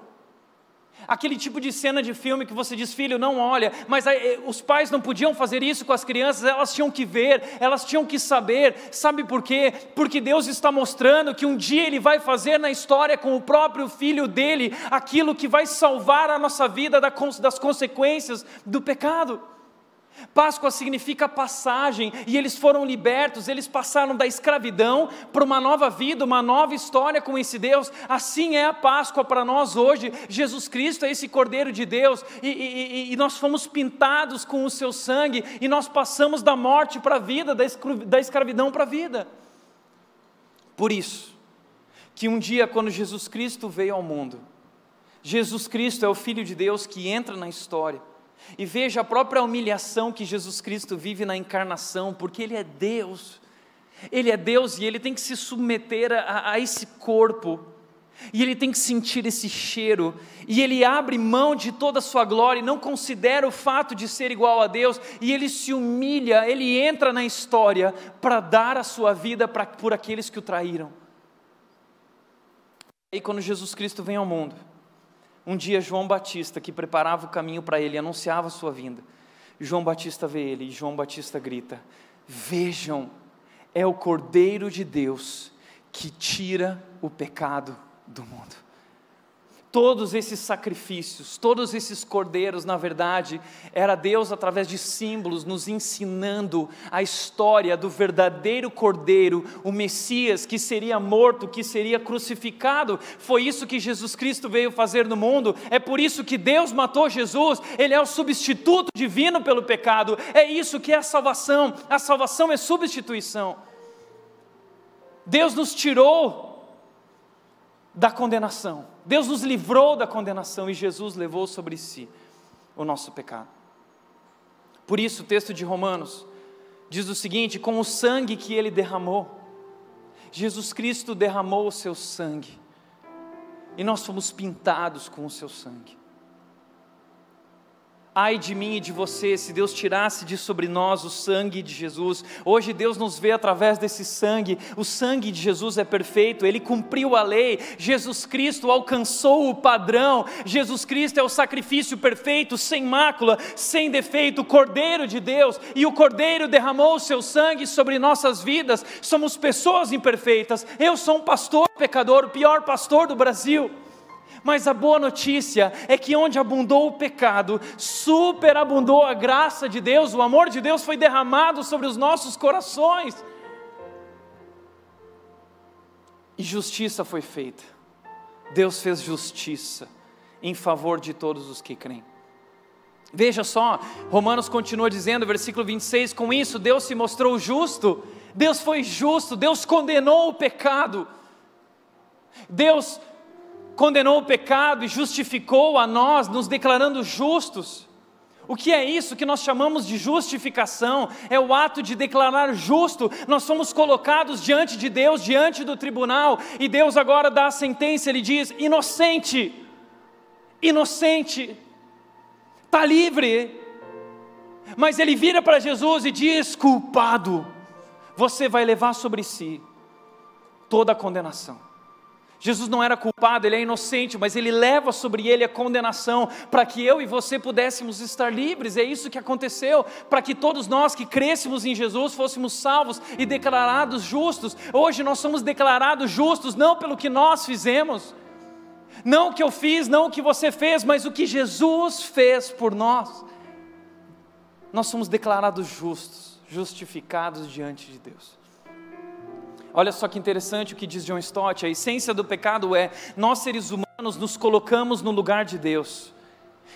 Aquele tipo de cena de filme que você diz: filho, não olha, mas os pais não podiam fazer isso com as crianças, elas tinham que ver, elas tinham que saber. Sabe por quê? Porque Deus está mostrando que um dia Ele vai fazer na história com o próprio Filho dEle, aquilo que vai salvar a nossa vida das consequências do pecado. Páscoa significa passagem, e eles foram libertos, eles passaram da escravidão para uma nova vida, uma nova história com esse Deus. Assim é a Páscoa para nós hoje. Jesus Cristo é esse Cordeiro de Deus, e nós fomos pintados com o seu sangue, e nós passamos da morte para a vida, da escravidão para a vida. Por isso, que um dia quando Jesus Cristo veio ao mundo, Jesus Cristo é o Filho de Deus que entra na história. E veja a própria humilhação que Jesus Cristo vive na encarnação, porque Ele é Deus. Ele é Deus e Ele tem que se submeter a esse corpo, e Ele tem que sentir esse cheiro, e Ele abre mão de toda a sua glória, e não considera o fato de ser igual a Deus, e Ele se humilha, Ele entra na história para dar a sua vida por aqueles que o traíram. E quando Jesus Cristo vem ao mundo, um dia João Batista, que preparava o caminho para Ele, anunciava a sua vinda, João Batista vê Ele, e João Batista grita: vejam, é o Cordeiro de Deus que tira o pecado do mundo. Todos esses sacrifícios, todos esses cordeiros, na verdade, era Deus através de símbolos nos ensinando a história do verdadeiro cordeiro, o Messias que seria morto, que seria crucificado. Foi isso que Jesus Cristo veio fazer no mundo. É por isso que Deus matou Jesus. Ele é o substituto divino pelo pecado. É isso que é a salvação. A salvação é substituição. Deus nos tirou da condenação, Deus nos livrou da condenação, e Jesus levou sobre si o nosso pecado. Por isso o texto de Romanos diz o seguinte: com o sangue que Ele derramou, Jesus Cristo derramou o seu sangue, e nós fomos pintados com o seu sangue. Ai de mim e de você, se Deus tirasse de sobre nós o sangue de Jesus. Hoje Deus nos vê através desse sangue. O sangue de Jesus é perfeito, Ele cumpriu a lei. Jesus Cristo alcançou o padrão. Jesus Cristo é o sacrifício perfeito, sem mácula, sem defeito, o Cordeiro de Deus. E o Cordeiro derramou o seu sangue sobre nossas vidas. Somos pessoas imperfeitas. Eu sou um pastor pecador, o pior pastor do Brasil. Mas a boa notícia é que onde abundou o pecado, superabundou a graça de Deus, o amor de Deus foi derramado sobre os nossos corações. E justiça foi feita. Deus fez justiça em favor de todos os que creem. Veja só, Romanos continua dizendo, versículo 26, com isso Deus se mostrou justo, Deus foi justo, Deus condenou o pecado, Deus condenou o pecado e justificou a nós, nos declarando justos. O que é isso que nós chamamos de justificação? É o ato de declarar justo. Nós somos colocados diante de Deus, diante do tribunal, e Deus agora dá a sentença, Ele diz: inocente, inocente, está livre. Mas Ele vira para Jesus e diz: culpado, você vai levar sobre si toda a condenação. Jesus não era culpado, Ele é inocente, mas Ele leva sobre Ele a condenação, para que eu e você pudéssemos estar livres. É isso que aconteceu, para que todos nós que crêssemos em Jesus, fôssemos salvos e declarados justos. Hoje nós somos declarados justos, não pelo que nós fizemos, não o que eu fiz, não o que você fez, mas o que Jesus fez por nós. Nós somos declarados justos, justificados diante de Deus. Olha só que interessante o que diz John Stott: a essência do pecado é, nós seres humanos nos colocamos no lugar de Deus,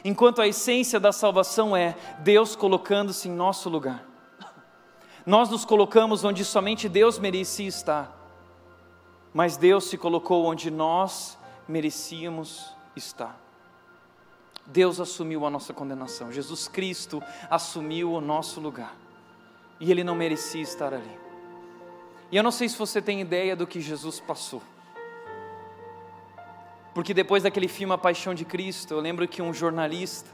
enquanto a essência da salvação é Deus colocando-se em nosso lugar. Nós nos colocamos onde somente Deus merecia estar, mas Deus se colocou onde nós merecíamos estar. Deus assumiu a nossa condenação, Jesus Cristo assumiu o nosso lugar, e Ele não merecia estar ali. E eu não sei se você tem ideia do que Jesus passou, porque depois daquele filme A Paixão de Cristo, eu lembro que um jornalista,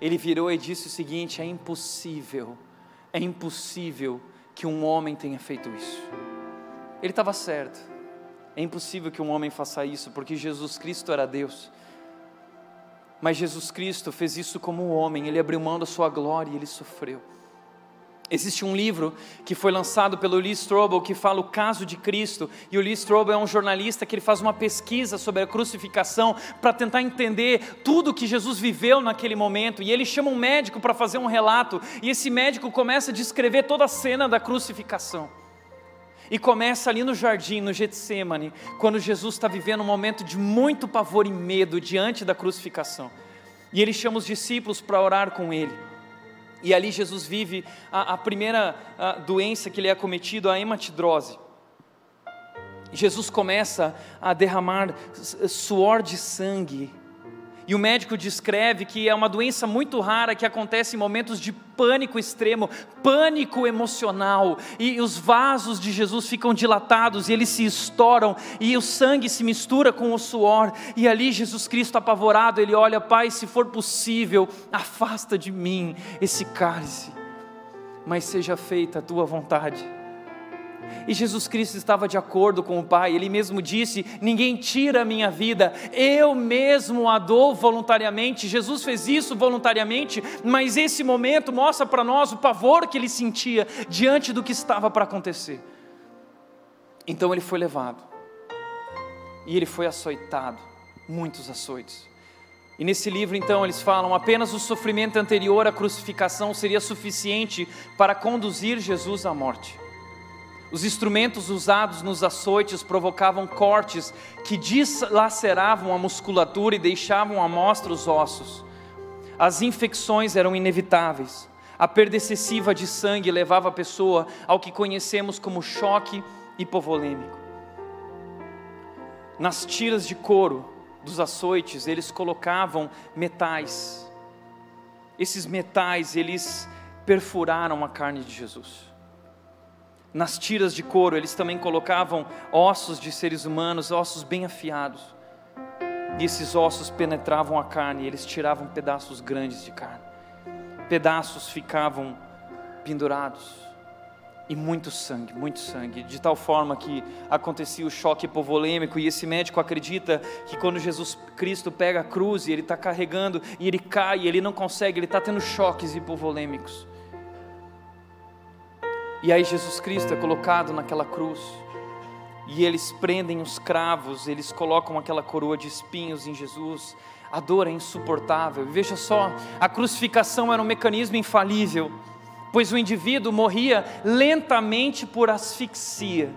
ele virou e disse o seguinte: é impossível que um homem tenha feito isso. Ele estava certo, é impossível que um homem faça isso, porque Jesus Cristo era Deus, mas Jesus Cristo fez isso como um homem, Ele abriu mão da sua glória e Ele sofreu. Existe um livro que foi lançado pelo Lee Strobel que fala o caso de Cristo, e o Lee Strobel é um jornalista que ele faz uma pesquisa sobre a crucificação para tentar entender tudo que Jesus viveu naquele momento, e ele chama um médico para fazer um relato, e esse médico começa a descrever toda a cena da crucificação, e começa ali no jardim, no Getsêmani, quando Jesus está vivendo um momento de muito pavor e medo diante da crucificação, e ele chama os discípulos para orar com ele. E ali Jesus vive a primeira doença que ele é acometido, a hematidrose. Jesus começa a derramar suor de sangue. E o médico descreve que é uma doença muito rara que acontece em momentos de pânico extremo, pânico emocional. E os vasos de Jesus ficam dilatados e eles se estouram e o sangue se mistura com o suor. E ali Jesus Cristo apavorado, ele olha: Pai, se for possível, afasta de mim esse cálice, mas seja feita a tua vontade. E Jesus Cristo estava de acordo com o Pai, Ele mesmo disse: ninguém tira a minha vida, eu mesmo a dou voluntariamente. Jesus fez isso voluntariamente, mas esse momento mostra para nós o pavor que Ele sentia diante do que estava para acontecer. Então Ele foi levado, e Ele foi açoitado, muitos açoites. E nesse livro então eles falam: apenas o sofrimento anterior à crucificação seria suficiente para conduzir Jesus à morte. Os instrumentos usados nos açoites provocavam cortes que dilaceravam a musculatura e deixavam à mostra os ossos. As infecções eram inevitáveis. A perda excessiva de sangue levava a pessoa ao que conhecemos como choque hipovolêmico. Nas tiras de couro dos açoites, eles colocavam metais. Esses metais, eles perfuraram a carne de Jesus. Nas tiras de couro eles também colocavam ossos de seres humanos, ossos bem afiados. E esses ossos penetravam a carne e eles tiravam pedaços grandes de carne. Pedaços ficavam pendurados. E muito sangue, de tal forma que acontecia o choque hipovolêmico. E esse médico acredita que quando Jesus Cristo pega a cruz e ele está carregando, e ele cai, e ele não consegue, ele está tendo choques hipovolêmicos. E aí Jesus Cristo é colocado naquela cruz, e eles prendem os cravos, eles colocam aquela coroa de espinhos em Jesus. A dor é insuportável. E veja só, a crucificação era um mecanismo infalível, pois o indivíduo morria lentamente por asfixia.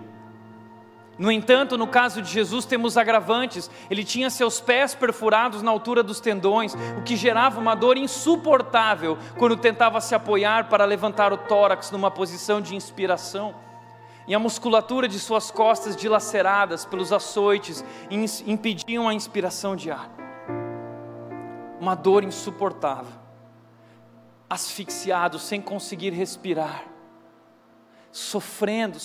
No entanto, no caso de Jesus temos agravantes. Ele tinha seus pés perfurados na altura dos tendões, o que gerava uma dor insuportável quando tentava se apoiar para levantar o tórax numa posição de inspiração. E a musculatura de suas costas dilaceradas pelos açoites impediam a inspiração de ar. Uma dor insuportável. Asfixiado, sem conseguir respirar. Sofrendo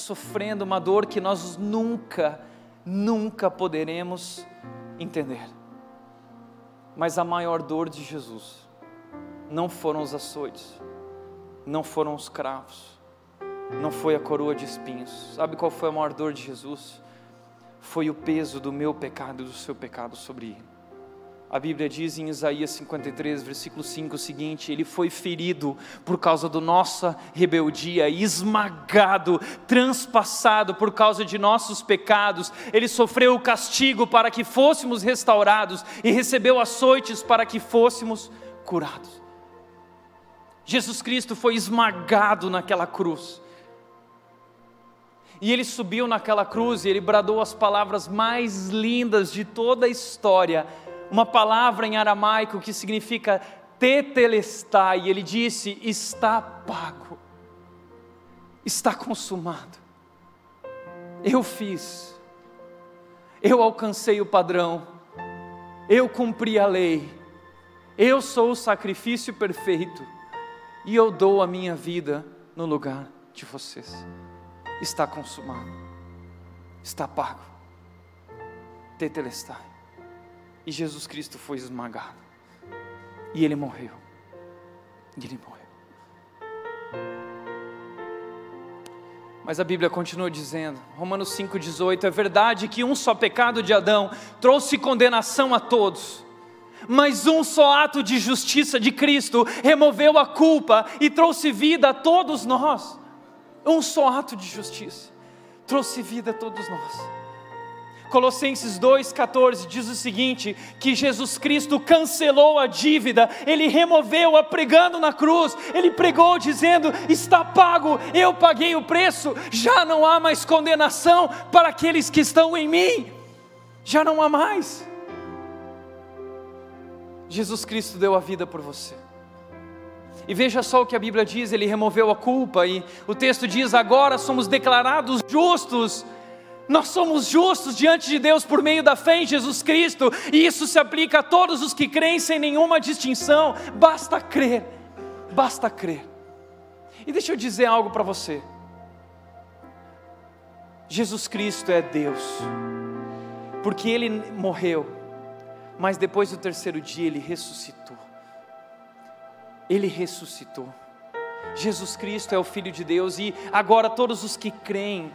uma dor que nós nunca poderemos entender. Mas a maior dor de Jesus não foram os açoites, não foram os cravos, não foi a coroa de espinhos. Sabe qual foi a maior dor de Jesus? Foi o peso do meu pecado e do seu pecado sobre ele. A Bíblia diz em Isaías 53, versículo 5 o seguinte: Ele foi ferido por causa da nossa rebeldia, esmagado, transpassado por causa de nossos pecados. Ele sofreu o castigo para que fôssemos restaurados e recebeu açoites para que fôssemos curados. Jesus Cristo foi esmagado naquela cruz. E ele subiu naquela cruz e ele bradou as palavras mais lindas de toda a história. Uma palavra em aramaico que significa tetelestai. E ele disse: está pago, está consumado. Eu fiz, eu alcancei o padrão, eu cumpri a lei, eu sou o sacrifício perfeito, e eu dou a minha vida no lugar de vocês. Está consumado, está pago, tetelestai. E Jesus Cristo foi esmagado, e Ele morreu, Mas a Bíblia continua dizendo, Romanos 5,18, é verdade que um só pecado de Adão trouxe condenação a todos, mas um só ato de justiça de Cristo removeu a culpa e trouxe vida a todos nós. Um só ato de justiça trouxe vida a todos nós. Colossenses 2,14 diz o seguinte, que Jesus Cristo cancelou a dívida, Ele removeu-a pregando na cruz. Ele pregou dizendo: está pago, eu paguei o preço, já não há mais condenação para aqueles que estão em mim, já não há mais. Jesus Cristo deu a vida por você. E veja só o que a Bíblia diz, Ele removeu a culpa, e o texto diz: agora somos declarados justos. Nós somos justos diante de Deus por meio da fé em Jesus Cristo, e isso se aplica a todos os que creem sem nenhuma distinção. Basta crer, basta crer. E deixa eu dizer algo para você. Jesus Cristo é Deus, porque Ele morreu, mas depois do terceiro dia Ele ressuscitou. Ele ressuscitou. Jesus Cristo é o Filho de Deus, e agora todos os que creem,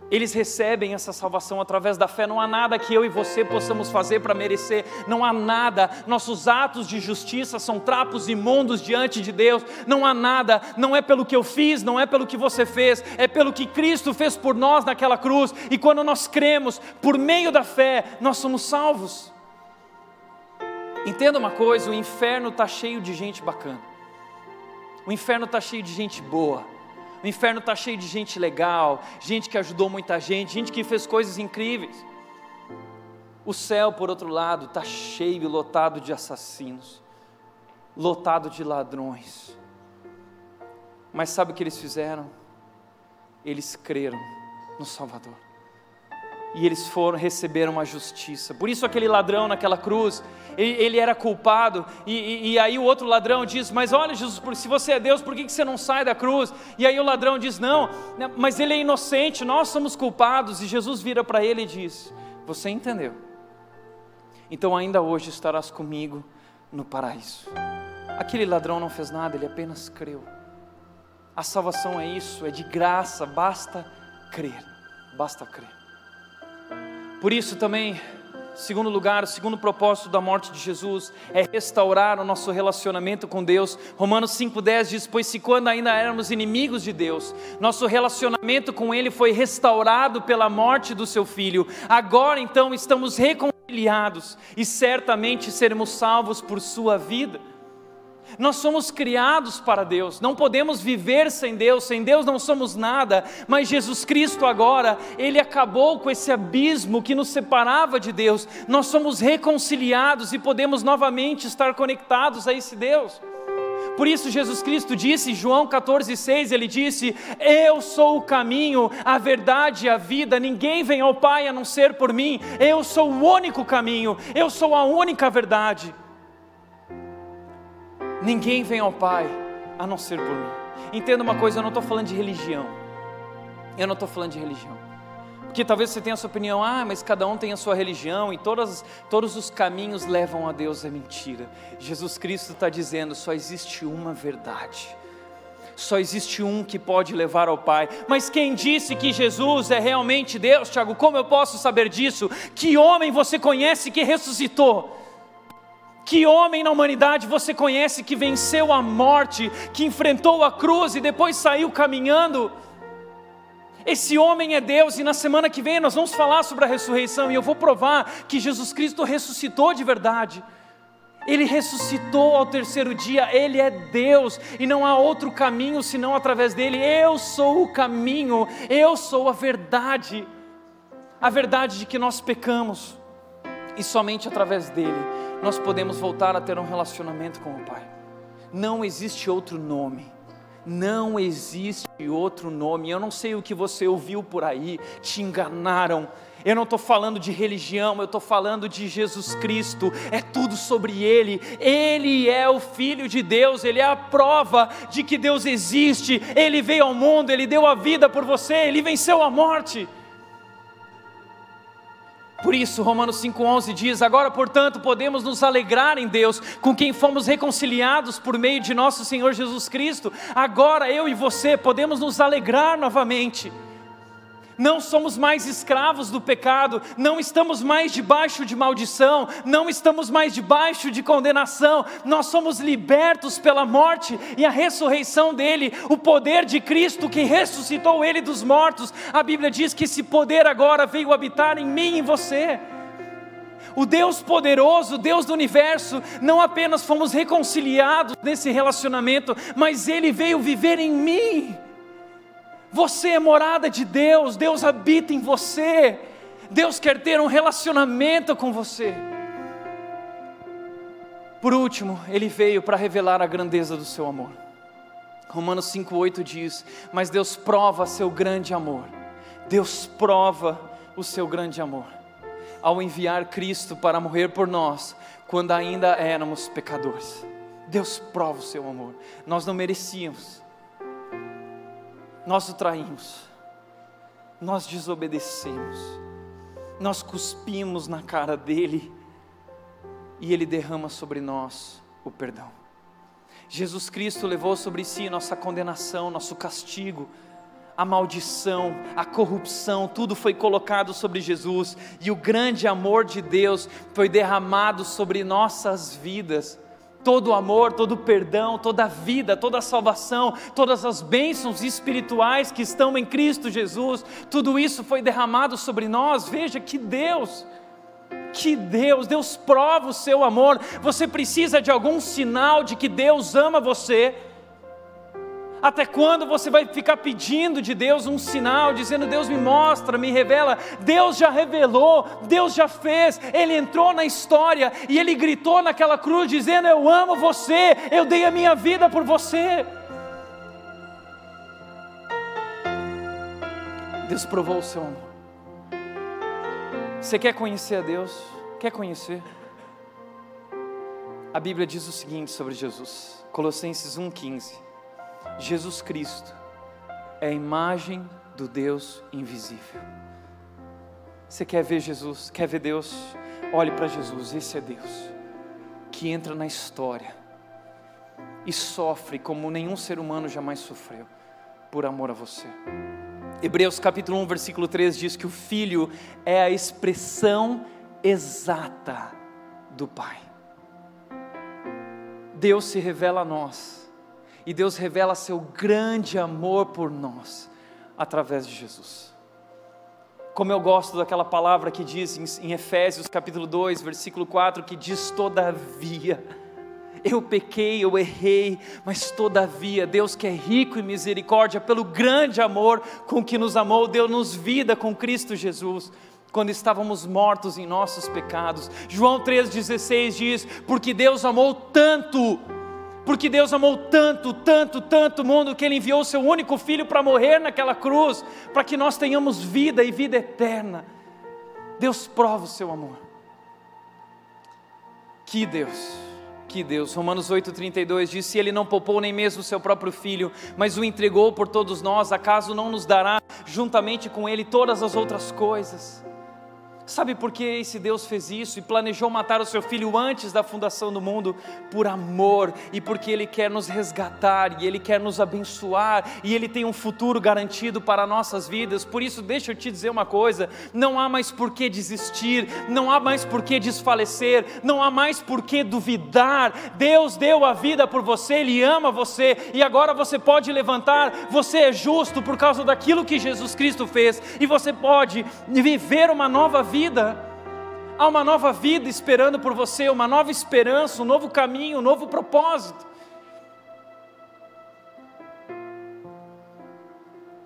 eles recebem essa salvação através da fé. Não há nada que eu e você possamos fazer para merecer, não há nada. Nossos atos de justiça são trapos imundos diante de Deus. Não há nada, não é pelo que eu fiz, não é pelo que você fez, é pelo que Cristo fez por nós naquela cruz. E quando nós cremos, por meio da fé, nós somos salvos. Entenda uma coisa, o inferno está cheio de gente bacana, o inferno está cheio de gente boa, o inferno está cheio de gente legal, gente que ajudou muita gente, gente que fez coisas incríveis. O céu, por outro lado, está cheio e lotado de assassinos, lotado de ladrões. Mas sabe o que eles fizeram? Eles creram no Salvador. e eles receberam a justiça. Por isso aquele ladrão naquela cruz, ele era culpado, e aí o outro ladrão diz, mas olha Jesus, se você é Deus, por que você não sai da cruz? E aí o ladrão diz, não, mas ele é inocente, nós somos culpados. E Jesus vira para ele e diz, você entendeu? Então ainda hoje estarás comigo no paraíso. Aquele ladrão não fez nada, ele apenas creu. A salvação é isso, é de graça, basta crer, basta crer. Por isso também, segundo lugar, o segundo propósito da morte de Jesus é restaurar o nosso relacionamento com Deus. Romanos 5,10 diz, pois se quando ainda éramos inimigos de Deus, nosso relacionamento com Ele foi restaurado pela morte do seu Filho, agora então estamos reconciliados e certamente seremos salvos por sua vida. Nós somos criados para Deus, não podemos viver sem Deus não somos nada, mas Jesus Cristo agora, Ele acabou com esse abismo que nos separava de Deus, nós somos reconciliados e podemos novamente estar conectados a esse Deus. Por isso Jesus Cristo disse, em João 14,6, Ele disse, eu sou o caminho, a verdade e a vida, ninguém vem ao Pai a não ser por mim, eu sou o único caminho, eu sou a única verdade. Ninguém vem ao Pai a não ser por mim. Entenda uma coisa, eu não estou falando de religião. Porque talvez você tenha a sua opinião, mas cada um tem a sua religião e todos os caminhos levam a Deus. É mentira. Jesus Cristo está dizendo, só existe uma verdade. Só existe um que pode levar ao Pai. Mas quem disse que Jesus é realmente Deus, Tiago? Como eu posso saber disso? Que homem você conhece que ressuscitou? Que homem na humanidade você conhece que venceu a morte, que enfrentou a cruz e depois saiu caminhando? Esse homem é Deus, e na semana que vem nós vamos falar sobre a ressurreição, e eu vou provar que Jesus Cristo ressuscitou de verdade. Ele ressuscitou ao terceiro dia, Ele é Deus, e não há outro caminho senão através dEle. Eu sou o caminho, eu sou a verdade de que nós pecamos, e somente através dEle nós podemos voltar a ter um relacionamento com o Pai. Não existe outro nome, não existe outro nome. Eu não sei o que você ouviu por aí, te enganaram. Eu não estou falando de religião, eu estou falando de Jesus Cristo, é tudo sobre Ele. Ele é o Filho de Deus, Ele é a prova de que Deus existe. Ele veio ao mundo, Ele deu a vida por você, Ele venceu a morte. Por isso Romanos 5,11 diz, agora portanto podemos nos alegrar em Deus, com quem fomos reconciliados por meio de nosso Senhor Jesus Cristo. Agora eu e você podemos nos alegrar novamente. Não somos mais escravos do pecado, não estamos mais debaixo de maldição, não estamos mais debaixo de condenação, nós somos libertos pela morte e a ressurreição dEle, o poder de Cristo que ressuscitou Ele dos mortos. A Bíblia diz que esse poder agora veio habitar em mim e em você. O Deus poderoso, o Deus do universo, não apenas fomos reconciliados nesse relacionamento, mas Ele veio viver em mim. Você é morada de Deus, Deus habita em você, Deus quer ter um relacionamento com você. Por último, Ele veio para revelar a grandeza do seu amor. Romanos 5,8 diz, mas Deus prova seu grande amor, Deus prova o seu grande amor, ao enviar Cristo para morrer por nós, quando ainda éramos pecadores. Deus prova o seu amor, nós não merecíamos. Nós o traímos, nós desobedecemos, nós cuspimos na cara dEle, e Ele derrama sobre nós o perdão. Jesus Cristo levou sobre si nossa condenação, nosso castigo, a maldição, a corrupção, tudo foi colocado sobre Jesus, e o grande amor de Deus foi derramado sobre nossas vidas. Todo o amor, todo o perdão, toda a vida, toda a salvação, todas as bênçãos espirituais que estão em Cristo Jesus, tudo isso foi derramado sobre nós. Veja que Deus, Deus prova o seu amor. Você precisa de algum sinal de que Deus ama você? Até quando você vai ficar pedindo de Deus um sinal, dizendo, Deus me mostra, me revela? Deus já revelou, Deus já fez, Ele entrou na história, e Ele gritou naquela cruz, dizendo, eu amo você, eu dei a minha vida por você. Deus provou o seu amor, Você quer conhecer a Deus? Quer conhecer? A Bíblia diz o seguinte sobre Jesus, Colossenses 1,15: Jesus Cristo é a imagem do Deus invisível. Você quer ver Jesus? Quer ver Deus? Olhe para Jesus. Esse é Deus que entra na história e sofre como nenhum ser humano jamais sofreu, por amor a você. Hebreus capítulo 1, versículo 3 diz que o Filho é a expressão exata do Pai. Deus se revela a nós, e Deus revela seu grande amor por nós, através de Jesus. Como eu gosto daquela palavra que diz em Efésios capítulo 2, versículo 4, que diz: todavia, eu pequei, eu errei, mas todavia, Deus que é rico em misericórdia, pelo grande amor com que nos amou, deu-nos vida com Cristo Jesus, quando estávamos mortos em nossos pecados. João 3,16 diz: porque Deus amou tanto o mundo, que Ele enviou o seu único Filho para morrer naquela cruz, para que nós tenhamos vida e vida eterna. Deus prova o seu amor. Que Deus. Romanos 8,32 diz: se Ele não poupou nem mesmo o seu próprio Filho, mas o entregou por todos nós, acaso não nos dará juntamente com Ele todas as outras coisas? Sabe por que esse Deus fez isso e planejou matar o seu Filho antes da fundação do mundo? Por amor, e porque Ele quer nos resgatar, e Ele quer nos abençoar, e Ele tem um futuro garantido para nossas vidas. Por isso, deixa eu te dizer uma coisa: não há mais por que desistir, não há mais por que desfalecer, não há mais por que duvidar. Deus deu a vida por você, Ele ama você, e agora você pode levantar. Você é justo por causa daquilo que Jesus Cristo fez, e você pode viver uma nova vida. Há uma nova vida esperando por você, uma nova esperança, um novo caminho, um novo propósito.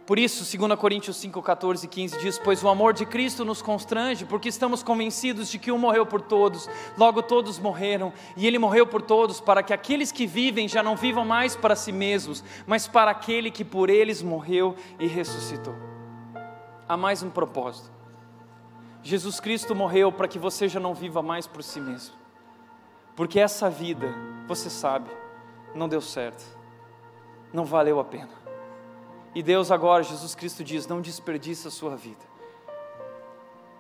Por isso, 2 Coríntios 5, 14 e 15 diz: pois o amor de Cristo nos constrange, porque estamos convencidos de que um morreu por todos, logo todos morreram, e Ele morreu por todos, para que aqueles que vivem já não vivam mais para si mesmos, mas para aquele que por eles morreu e ressuscitou. Há mais um propósito. Jesus Cristo morreu para que você já não viva mais por si mesmo, porque essa vida, você sabe, não deu certo, não valeu a pena. E Deus agora, Jesus Cristo diz: não desperdice a sua vida.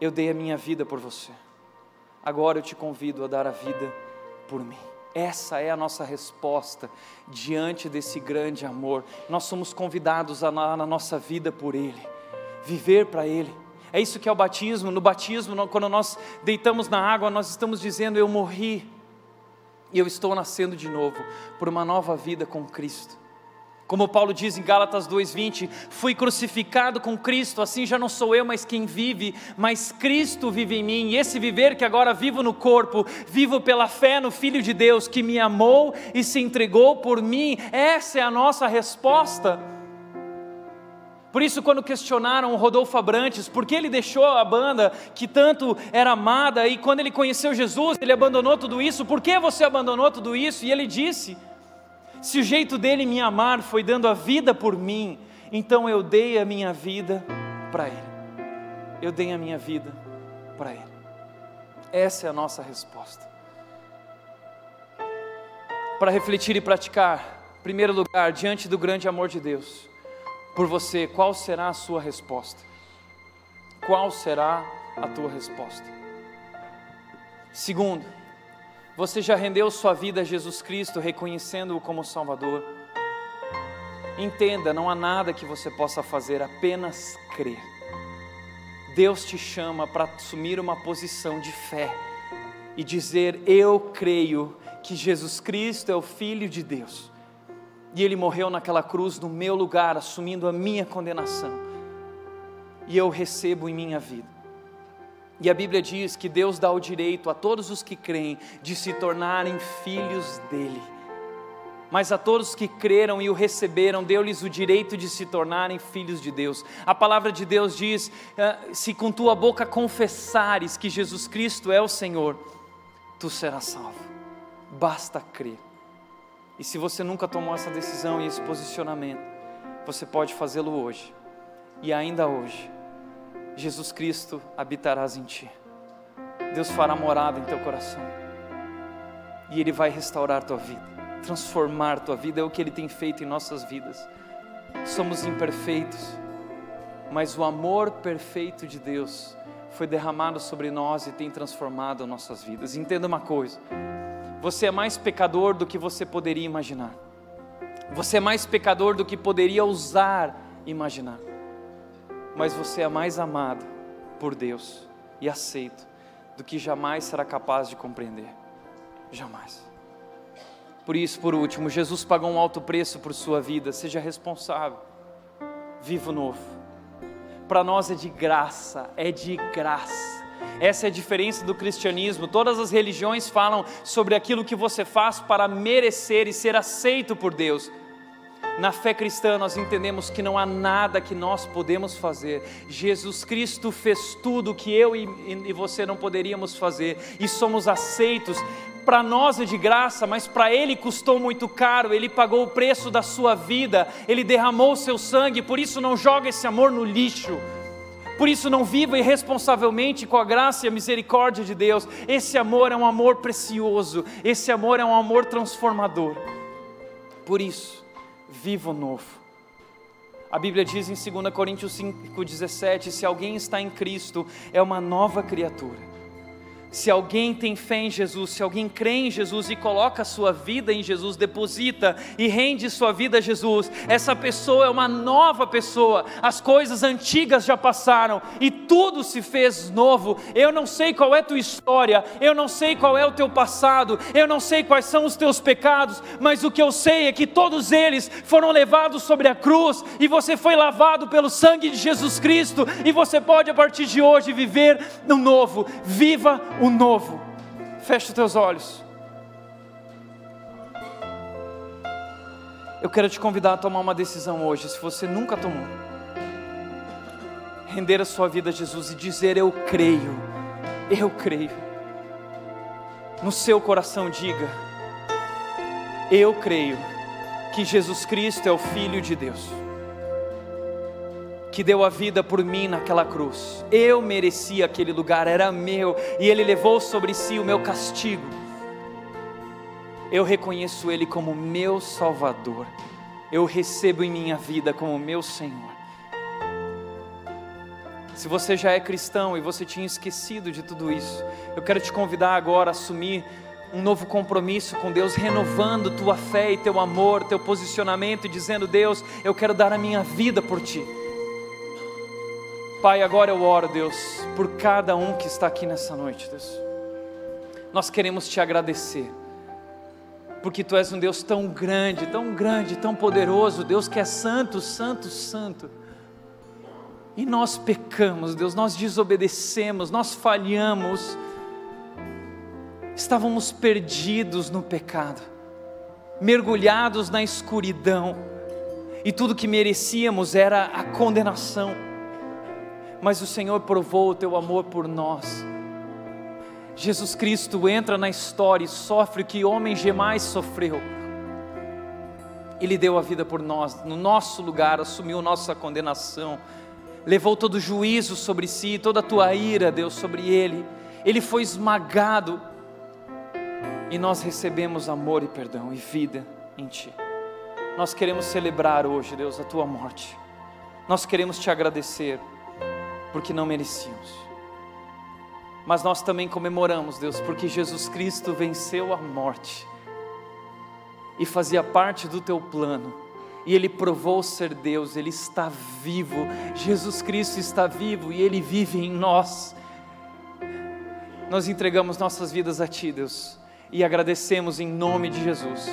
Eu dei a minha vida por você, agora eu te convido a dar a vida por mim. Essa é a nossa resposta diante desse grande amor. Nós somos convidados a dar a nossa vida por Ele, viver para Ele. É isso que é o batismo. No batismo, quando nós deitamos na água, nós estamos dizendo: eu morri e eu estou nascendo de novo por uma nova vida com Cristo. Como Paulo diz em Gálatas 2,20: fui crucificado com Cristo, assim já não sou eu mais quem vive, mas Cristo vive em mim. E esse viver que agora vivo no corpo, vivo pela fé no Filho de Deus, que me amou e se entregou por mim. Essa é a nossa resposta. Por isso, quando questionaram o Rodolfo Abrantes, por que ele deixou a banda que tanto era amada, e quando ele conheceu Jesus, ele abandonou tudo isso? Por que você abandonou tudo isso? E ele disse: se o jeito dele me amar foi dando a vida por mim, então eu dei a minha vida para ele. Eu dei a minha vida para ele. Essa é a nossa resposta. Para refletir e praticar, em primeiro lugar, diante do grande amor de Deus por você, qual será a sua resposta? Qual será a tua resposta? Segundo, você já rendeu sua vida a Jesus Cristo, reconhecendo-o como Salvador? Entenda, não há nada que você possa fazer, apenas crer. Deus te chama para assumir uma posição de fé e dizer: eu creio que Jesus Cristo é o Filho de Deus, e Ele morreu naquela cruz no meu lugar, assumindo a minha condenação, e eu recebo em minha vida. E a Bíblia diz que Deus dá o direito a todos os que creem de se tornarem filhos dEle. Mas a todos que creram e o receberam, deu-lhes o direito de se tornarem filhos de Deus. A palavra de Deus diz: se com tua boca confessares que Jesus Cristo é o Senhor, tu serás salvo. Basta crer. E se você nunca tomou essa decisão e esse posicionamento, você pode fazê-lo hoje. E ainda hoje, Jesus Cristo habitarás em ti. Deus fará morada em teu coração. E Ele vai restaurar tua vida, transformar tua vida. É o que Ele tem feito em nossas vidas. Somos imperfeitos, mas o amor perfeito de Deus foi derramado sobre nós e tem transformado nossas vidas. Entenda uma coisa: você é mais pecador do que você poderia imaginar. Você é mais pecador do que poderia ousar imaginar. Mas você é mais amado por Deus e aceito do que jamais será capaz de compreender. Jamais. Por isso, por último, Jesus pagou um alto preço por sua vida. Seja responsável. Viva o novo. Para nós é de graça, é de graça. Essa é a diferença do cristianismo. Todas as religiões falam sobre aquilo que você faz para merecer e ser aceito por Deus. Na fé cristã nós entendemos que não há nada que nós podemos fazer. Jesus Cristo fez tudo que eu e você não poderíamos fazer, e somos aceitos. Para nós é de graça, mas para Ele custou muito caro. Ele pagou o preço da sua vida, Ele derramou o seu sangue. Por isso não joga esse amor no lixo. Por isso não viva irresponsavelmente com a graça e a misericórdia de Deus. Esse amor é um amor precioso, esse amor é um amor transformador. Por isso, viva o novo. A Bíblia diz em 2 Coríntios 5,17: se alguém está em Cristo, é uma nova criatura. Se alguém tem fé em Jesus, se alguém crê em Jesus e coloca a sua vida em Jesus, deposita e rende sua vida a Jesus, essa pessoa é uma nova pessoa. As coisas antigas já passaram e tudo se fez novo. Eu não sei qual é a tua história, eu não sei qual é o teu passado, eu não sei quais são os teus pecados, mas o que eu sei é que todos eles foram levados sobre a cruz e você foi lavado pelo sangue de Jesus Cristo, e você pode a partir de hoje viver no novo. Viva o novo. Feche os teus olhos. Eu quero te convidar a tomar uma decisão hoje, se você nunca tomou. Render a sua vida a Jesus e dizer: eu creio, eu creio. No seu coração diga: eu creio que Jesus Cristo é o Filho de Deus, que deu a vida por mim naquela cruz. Eu merecia aquele lugar, era meu, e Ele levou sobre si o meu castigo. Eu reconheço Ele como meu Salvador, eu recebo em minha vida como meu Senhor. Se você já é cristão e você tinha esquecido de tudo isso, eu quero te convidar agora a assumir um novo compromisso com Deus, renovando tua fé e teu amor, teu posicionamento, e dizendo: Deus, eu quero dar a minha vida por Ti. Pai, agora eu oro, Deus, por cada um que está aqui nessa noite, Deus. Nós queremos Te agradecer, porque Tu és um Deus tão grande, tão poderoso, Deus que é santo, santo, santo. E nós pecamos, Deus, nós desobedecemos, nós falhamos, estávamos perdidos no pecado, mergulhados na escuridão, e tudo que merecíamos era a condenação. Mas o Senhor provou o Teu amor por nós. Jesus Cristo entra na história e sofre o que homem jamais sofreu. Ele deu a vida por nós, no nosso lugar, assumiu nossa condenação, levou todo o juízo sobre si, toda a Tua ira, Deus, sobre Ele. Ele foi esmagado, e nós recebemos amor e perdão e vida em Ti. Nós queremos celebrar hoje, Deus, a Tua morte. Nós queremos Te agradecer, porque não merecíamos, mas nós também comemoramos, Deus, porque Jesus Cristo venceu a morte, e fazia parte do Teu plano, e Ele provou ser Deus. Ele está vivo, Jesus Cristo está vivo, e Ele vive em nós. Nós entregamos nossas vidas a Ti, Deus, e agradecemos em nome de Jesus.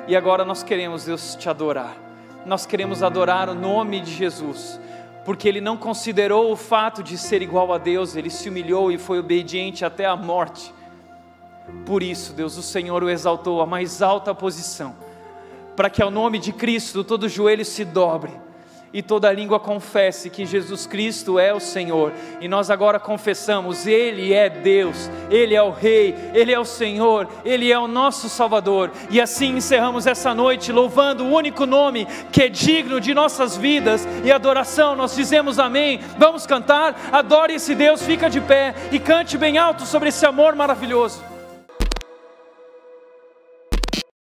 E agora nós queremos, Deus, Te adorar. Nós queremos adorar o nome de Jesus, porque Ele não considerou o fato de ser igual a Deus, Ele se humilhou e foi obediente até a morte. Por isso, Deus, o Senhor o exaltou à mais alta posição, para que ao nome de Cristo todo joelho se dobre e toda língua confesse que Jesus Cristo é o Senhor. E nós agora confessamos, Ele é Deus, Ele é o Rei, Ele é o Senhor, Ele é o nosso Salvador. E assim encerramos essa noite louvando o único nome que é digno de nossas vidas e adoração. Nós dizemos amém. Vamos cantar, adore esse Deus, fica de pé e cante bem alto sobre esse amor maravilhoso.